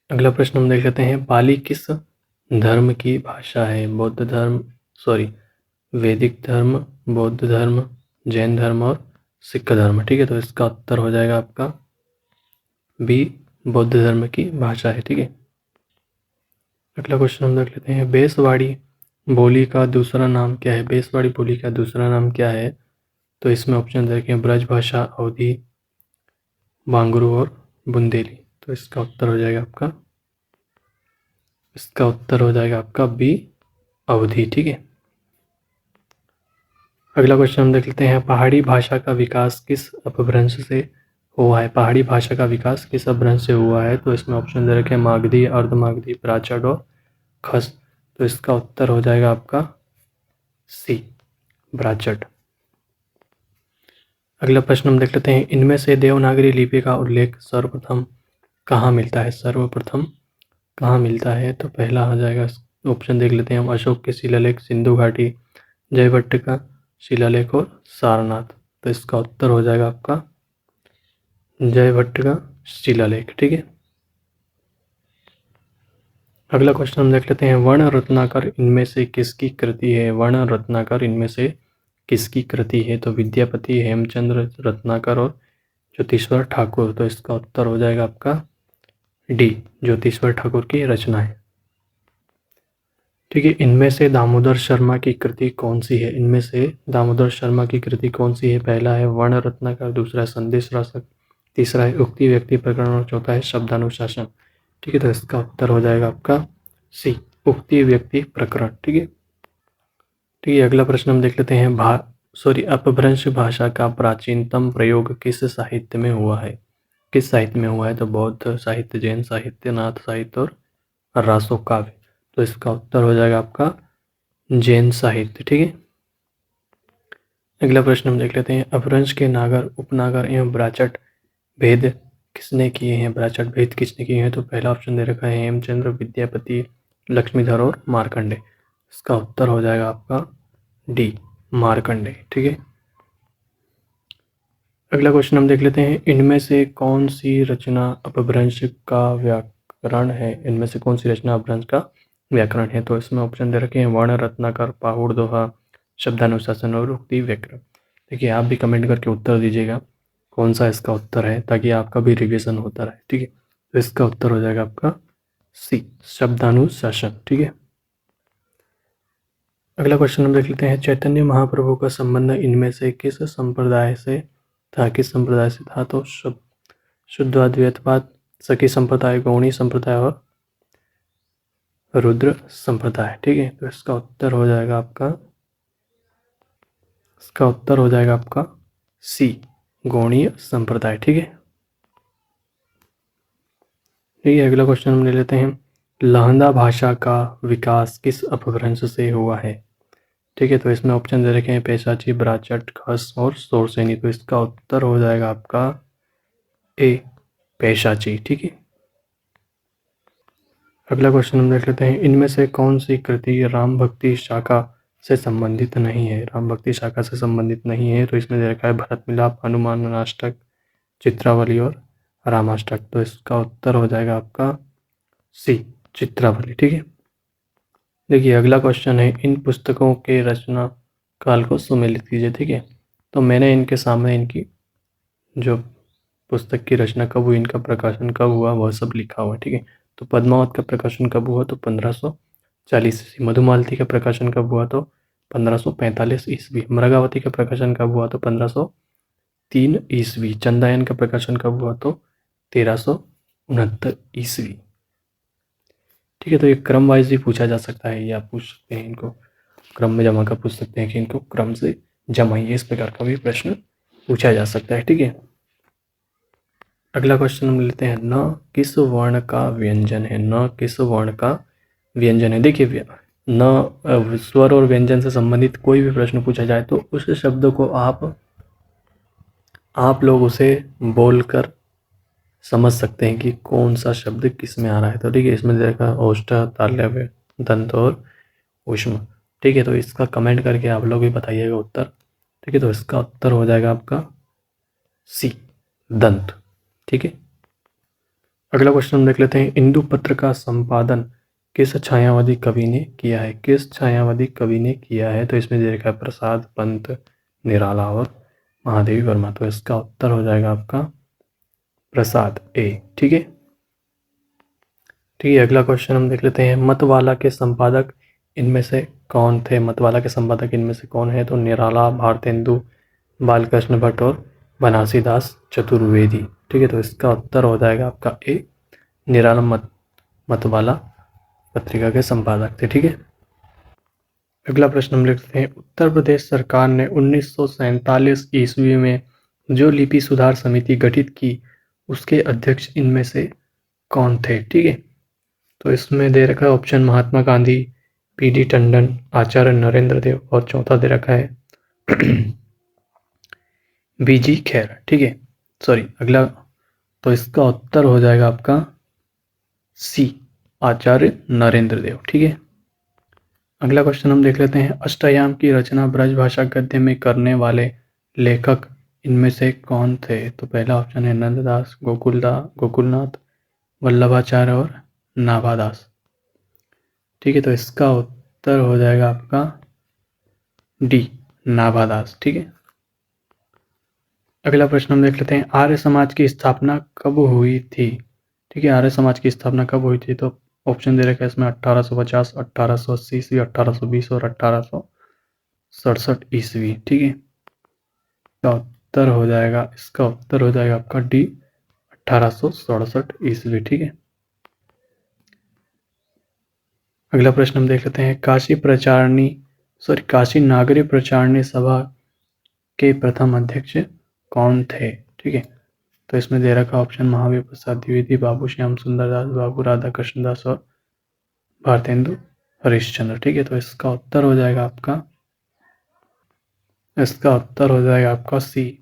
अगला प्रश्न हम देख लेते हैं, पाली किस धर्म की भाषा है? वैदिक धर्म, बौद्ध धर्म, जैन धर्म और सिख धर्म। ठीक है, तो इसका उत्तर हो जाएगा आपका बी बौद्ध धर्म की भाषा है। ठीक है, अगला क्वेश्चन हम देख लेते हैं, बेसवाड़ी बोली का दूसरा नाम क्या है? बेसवाड़ी बोली का दूसरा नाम क्या है? तो इसमें ऑप्शन दे रखे हैं, ब्रज भाषा, अवधी, बांगरू और बुंदेली। तो इसका उत्तर हो जाएगा आपका बी अवधी। ठीक है, अगला क्वेश्चन हम देख लेते हैं, पहाड़ी भाषा का विकास किस अपभ्रंश से हुआ है? पहाड़ी भाषा का विकास किस अपभ्रंश से हुआ है? तो इसमें ऑप्शन दे रखे हैं, मागधी, अर्धमागधी, प्राचड़ और खस। तो इसका उत्तर हो जाएगा आपका सी ब्राचड़। अगला प्रश्न हम देख लेते हैं, इनमें से देवनागरी लिपि का उल्लेख सर्वप्रथम कहाँ मिलता है? सर्वप्रथम कहाँ मिलता है? तो पहला आ जाएगा, ऑप्शन देख लेते हैं हम, अशोक के शिलालेख, सिंधु घाटी, जयभट्ट का शिलालेख और सारनाथ। तो इसका उत्तर हो जाएगा आपका जयभट्ट का शिलालेख। ठीक है, अगला क्वेश्चन हम देख लेते हैं, वर्ण रत्नाकर इनमें से किसकी कृति है? वर्ण रत्नाकर इनमें से किसकी कृति है? तो विद्यापति, हेमचंद्र रत्नाकर और ज्योतिश्वर ठाकुर। तो इसका उत्तर हो जाएगा आपका डी ज्योतिश्वर ठाकुर की रचना है। ठीक है, इनमें से दामोदर शर्मा की कृति कौन सी है? इनमें से दामोदर शर्मा की कृति कौन सी है? पहला है वर्ण रत्नाकर, दूसरा है संदेश रासक, तीसरा है उक्ति व्यक्ति प्रकरण और चौथा है शब्दानुशासन। ठीक है, तो इसका उत्तर हो जाएगा आपका सी उक्ति व्यक्ति प्रकरण। ठीक है, अगला प्रश्न हम देख लेते हैं, अपभ्रंश भाषा का प्राचीनतम प्रयोग किस साहित्य में हुआ है? किस साहित्य में हुआ है? तो बौद्ध साहित्य, जैन साहित्य, नाथ साहित्य और रासो काव्य। तो इसका उत्तर हो जाएगा आपका जैन साहित्य। ठीक है, अगला प्रश्न हम देख लेते हैं, अपभ्रंश के नागर, उपनागर एवं ब्राचट भेद किसने किए हैं? ब्राचट भेद किसने किए हैं? तो पहला ऑप्शन दे रखा है, हेमचंद्र, विद्यापति, लक्ष्मीधर और मार्कंडे। इसका उत्तर हो जाएगा आपका डी मार्कंडे। ठीक है, अगला क्वेश्चन हम देख लेते हैं, इनमें से कौन सी रचना अपभ्रंश का व्याकरण है? इनमें से कौन सी रचना अपभ्रंश का व्याकरण है? तो इसमें ऑप्शन दे रखे हैं, वर्ण रत्नाकर, पाहुड़ दोहा, शब्दानुशासन और उक्ति व्याकरण। देखिए, आप भी कमेंट करके उत्तर दीजिएगा कौन सा इसका उत्तर है, ताकि आपका भी रिवीजन होता रहे। ठीक है, तो इसका उत्तर हो जाएगा आपका सी, शब्दानुशासन। ठीक है, अगला क्वेश्चन हम देख लेते हैं। चैतन्य महाप्रभु का संबंध इनमें से किस संप्रदाय से था, किस संप्रदाय से था? तो शुद्धाद्वैतवाद, सखी संप्रदाय, गौणी संप्रदाय और रुद्र संप्रदाय। ठीक है, तो इसका उत्तर हो जाएगा आपका सी, गौणीय संप्रदाय। ठीक है, अगला क्वेश्चन हम ले लेते हैं। लहंदा भाषा का विकास किस अपभ्रंश से हुआ है? ठीक है, तो इसमें ऑप्शन दे रखे हैं पेशाची, ब्राचट, खस और सोरसेनी। तो इसका उत्तर हो जाएगा आपका ए, पेशाची। ठीक है, अगला क्वेश्चन हम देख लेते हैं। इनमें से कौन सी कृति राम भक्ति शाखा से संबंधित नहीं है? राम भक्ति शाखा से संबंधित नहीं है, तो इसमें दे रखा है भरत मिलाप, हनुमान अष्टक, चित्रावली और रामाष्टक। तो इसका उत्तर हो जाएगा आपका सी, चित्रावली। ठीक है, देखिए अगला क्वेश्चन है। इन पुस्तकों के रचना काल को सुमेलित कीजिए। ठीक है, तो मैंने इनके सामने इनकी जो पुस्तक की रचना कब हुई, इनका प्रकाशन कब हुआ, वह सब लिखा हुआ है। ठीक है, तो पद्मावत का प्रकाशन कब हुआ? तो 1540 ईस्वी। मधुमालती का प्रकाशन कब हुआ? तो 1545 ईस्वी। मृगावती का प्रकाशन कब हुआ? तो 1503 ईस्वी। चंदायन का प्रकाशन कब हुआ? तो 1369 ईस्वी। ठीक है, तो ये क्रम वाइज भी पूछा जा सकता है, या पूछ सकते हैं इनको क्रम में जमा कर पूछ सकते हैं कि इनको क्रम से जमाइए, इस प्रकार का भी प्रश्न पूछा जा सकता है। ठीक है, अगला क्वेश्चन हम लेते हैं। न किस वर्ण का व्यंजन है? न किस वर्ण का व्यंजन है? देखिए न स्वर और व्यंजन से संबंधित कोई भी प्रश्न पूछा जाए तो उस शब्द को आप लोग उसे बोलकर समझ सकते हैं कि कौन सा शब्द किस में आ रहा है। तो ठीक है, इसमें देखा ओष्ठ, तालव्य, दंत और ऊष्म। ठीक है, तो इसका कमेंट करके आप लोग भी बताइएगा उत्तर। ठीक है, तो इसका उत्तर हो जाएगा आपका सी, दंत। ठीक है, अगला क्वेश्चन हम देख लेते हैं। इंदु पत्र का संपादन किस छायावादी कवि ने किया है? किस छायावादी कवि ने किया है? तो इसमें दे रखा है प्रसाद, पंत, निराला और महादेवी वर्मा। तो इसका उत्तर हो जाएगा आपका प्रसाद, ए। ठीक है, अगला क्वेश्चन हम देख लेते हैं। मतवाला के संपादक इनमें से कौन थे? मतवाला के संपादक इनमें से कौन है? तो निराला, भारतेंदु, बालकृष्ण भट्ट और बनासीदास चतुर्वेदी। ठीक है, तो इसका उत्तर हो जाएगा आपका ए, निराला मतवाला पत्रिका के संपादक थे। ठीक है, अगला प्रश्न हम लिखते हैं। उत्तर प्रदेश सरकार ने 1947 ईस्वी में जो लिपि सुधार समिति गठित की, उसके अध्यक्ष इनमें से कौन थे? ठीक है, तो इसमें दे रखा है ऑप्शन महात्मा गांधी, पीडी टंडन, आचार्य नरेंद्र देव और चौथा दे रखा है बीजी खैर। ठीक है, सॉरी अगला, तो इसका उत्तर हो जाएगा आपका सी, आचार्य नरेंद्र देव। ठीक है, अगला क्वेश्चन हम देख लेते हैं। अष्टयाम की रचना ब्रजभाषा गद्य में करने वाले लेखक इनमें से कौन थे? तो पहला ऑप्शन है नंददास, गोकुलनाथ, वल्लभाचार्य और नाभादास। ठीक है, तो इसका उत्तर हो जाएगा आपका डी, नाभादास। ठीक है, अगला प्रश्न हम देख लेते हैं। आर्य समाज की स्थापना कब हुई थी? ठीक है, आर्य समाज की स्थापना कब हुई थी? तो ऑप्शन दे रखा है इसमें 1850, 1880 ईस्वी, 1820 और 1867 ईस्वी। ठीक है, इसका उत्तर हो जाएगा आपका डी, 1867 ईस्वी। ठीक है, अगला प्रश्न हम देख लेते हैं। काशी नागरी प्रचारणी सभा के प्रथम अध्यक्ष कौन थे? ठीक है, तो इसमें दे रखा ऑप्शन महावीर प्रसाद द्विवेदी, बाबू श्याम सुंदर दास, बाबू राधा कृष्ण दास और भारतेंदु हरिश्चंद्र। ठीक है, तो इसका उत्तर हो जाएगा आपका सी,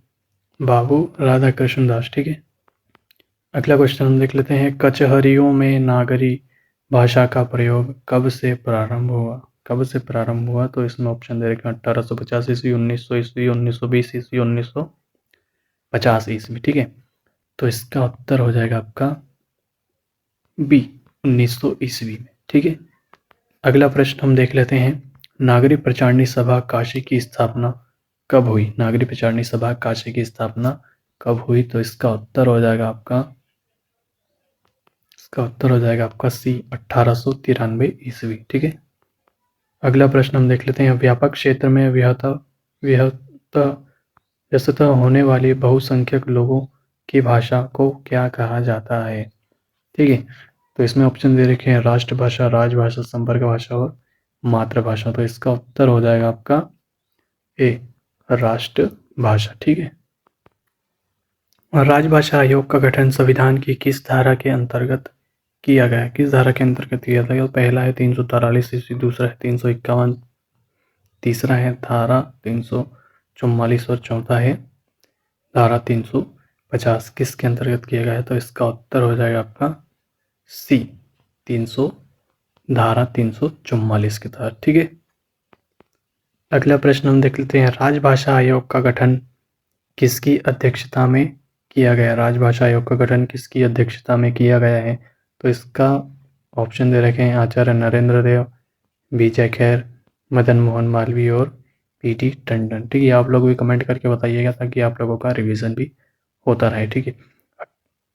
बाबू राधा कृष्ण दास। ठीक है, अगला क्वेश्चन हम देख लेते हैं। कचहरियों में नागरी भाषा का प्रयोग कब से प्रारंभ हुआ? तो इसमें ऑप्शन दे रखे 1850 ईस्वी, 1900 ईस्वी, 1920 ईस्वी, 1950 ईस्वी। ठीक है, तो इसका उत्तर हो जाएगा आपका बी, 1900 ईस्वी में। ठीक है, अगला प्रश्न हम देख लेते हैं। नागरी प्रचारणी सभा काशी की स्थापना कब हुई? नागरी प्रचारणी सभा काशी की स्थापना कब हुई, तो इसका उत्तर हो जाएगा आपका सी 1893 ईस्वी। ठीक है, अगला प्रश्न हम देख लेते हैं। व्यापक क्षेत्र में व्यस्तः होने वाली बहुसंख्यक लोगों की भाषा को क्या कहा जाता है? ठीक है, तो इसमें ऑप्शन दे रखे हैं राष्ट्रभाषा, राजभाषा, संपर्क भाषा और मातृभाषा। तो इसका उत्तर हो जाएगा आपका ए, राष्ट्रभाषा। ठीक है, और राजभाषा आयोग का गठन संविधान की किस धारा के अंतर्गत किया गया है? किस धारा के अंतर्गत किया गया? पहला है 343 ईस्वी, दूसरा है 351, तीसरा है धारा 344 और चौथा है धारा 350। किसके अंतर्गत किया गया है? तो इसका उत्तर हो जाएगा आपका सी, 300 धारा 344 के तहत। ठीक है, अगला प्रश्न हम देख लेते हैं। राजभाषा आयोग का गठन किसकी अध्यक्षता में किया गया? राजभाषा आयोग का गठन किसकी अध्यक्षता में किया गया है? तो इसका ऑप्शन दे रखे हैं आचार्य नरेंद्र देव, विजय खैर, मदन मोहन मालवीय और पीटी टंडन। ठीक है, आप लोग भी कमेंट करके बताइएगा ताकि आप लोगों का रिवीजन भी होता रहे। ठीक है,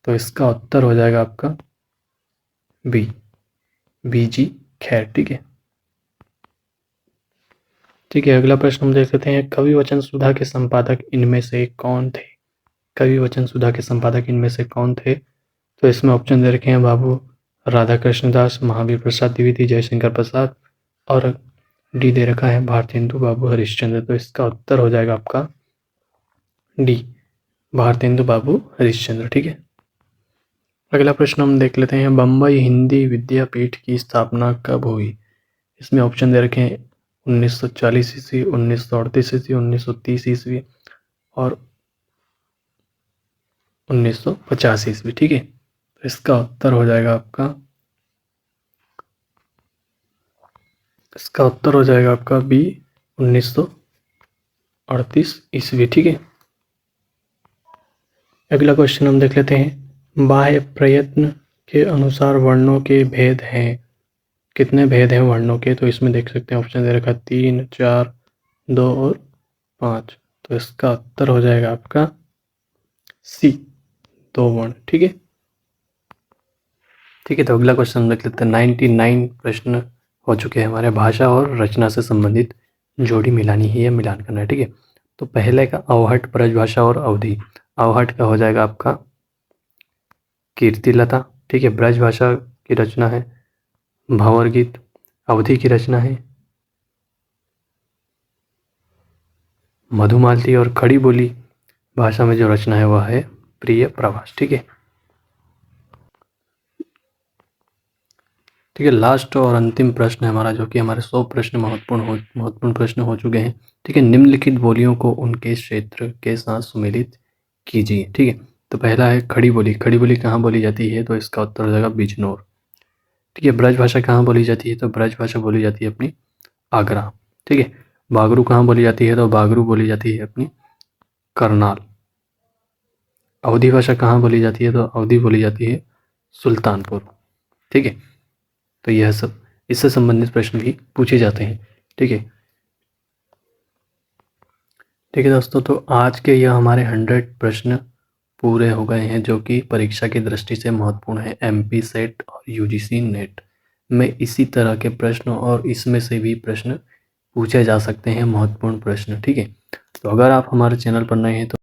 तो इसका उत्तर हो जाएगा आपका बी, बीजी खैर। ठीक है, ठीक है, अगला प्रश्न हम देख सकते हैं। कवि वचन सुधा के संपादक इनमें से कौन थे? कवि वचन सुधा के संपादक इनमें से कौन थे? तो इसमें ऑप्शन दे रखे हैं बाबू राधाकृष्ण दास, महावीर प्रसाद द्विवेदी, जयशंकर प्रसाद और डी दे रखा है भारतेंदु बाबू हरिश्चंद्र। तो इसका उत्तर हो जाएगा आपका डी, भारतेंदु बाबू हरिश्चंद्र। ठीक है, अगला प्रश्न हम देख लेते हैं। बम्बई हिंदी विद्यापीठ की स्थापना कब हुई? इसमें ऑप्शन दे रखे हैं 1940 ईस्वी, 1938 ईस्वी, 1930 ईस्वी और 1950 ईस्वी। ठीक है, तो इसका उत्तर हो जाएगा आपका बी, 1938 ईस्वी। ठीक है, अगला क्वेश्चन हम देख लेते हैं। बाह्य प्रयत्न के अनुसार वर्णों के भेद हैं। कितने भेद हैं वर्णों के? तो इसमें देख सकते हैं ऑप्शन दे रखा 3, 4, 2 और 5। तो इसका उत्तर हो जाएगा आपका सी, 2 वर्ण। ठीक है, तो अगला क्वेश्चन हम देख लेते हैं। 99 प्रश्न हो चुके हैं हमारे। भाषा और रचना से संबंधित जोड़ी मिलानी ही है, मिलान करना है। ठीक है, तो पहले का अवहट, ब्रजभाषा और अवधि। अवहट का हो जाएगा आपका कीर्तिलता। ठीक है, ब्रजभाषा की रचना है भंवर गीत, अवधि की रचना है मधुमालती और खड़ी बोली भाषा में जो रचना है वह है प्रिय प्रवास। ठीक है, लास्ट और अंतिम प्रश्न है हमारा, जो कि हमारे 100 प्रश्न महत्वपूर्ण प्रश्न हो चुके हैं। ठीक है, निम्नलिखित बोलियों को उनके क्षेत्र के साथ सुमेलित कीजिए। ठीक है, तो पहला है खड़ी बोली। खड़ी बोली कहाँ बोली जाती है? तो इसका उत्तर हो जाएगा बिजनौर। ठीक है, ब्रजभाषा कहाँ बोली जाती है? तो ब्रजभाषा बोली जाती है अपनी आगरा। ठीक है, बागरू कहाँ बोली जाती है? तो बागरू बोली जाती है अपनी करनाल। अवधी भाषा कहाँ बोली जाती है? तो अवधी बोली जाती है सुल्तानपुर। ठीक है, तो यह सब इससे संबंधित प्रश्न भी पूछे जाते हैं। ठीक है, दोस्तों, तो आज के यह हमारे 100 प्रश्न पूरे हो गए हैं, जो कि परीक्षा की दृष्टि से महत्वपूर्ण है। MP सेट और UGC नेट में इसी तरह के प्रश्न और इसमें से भी प्रश्न पूछे जा सकते हैं, महत्वपूर्ण प्रश्न। ठीक है, तो अगर आप हमारे चैनल पर नए हैं तो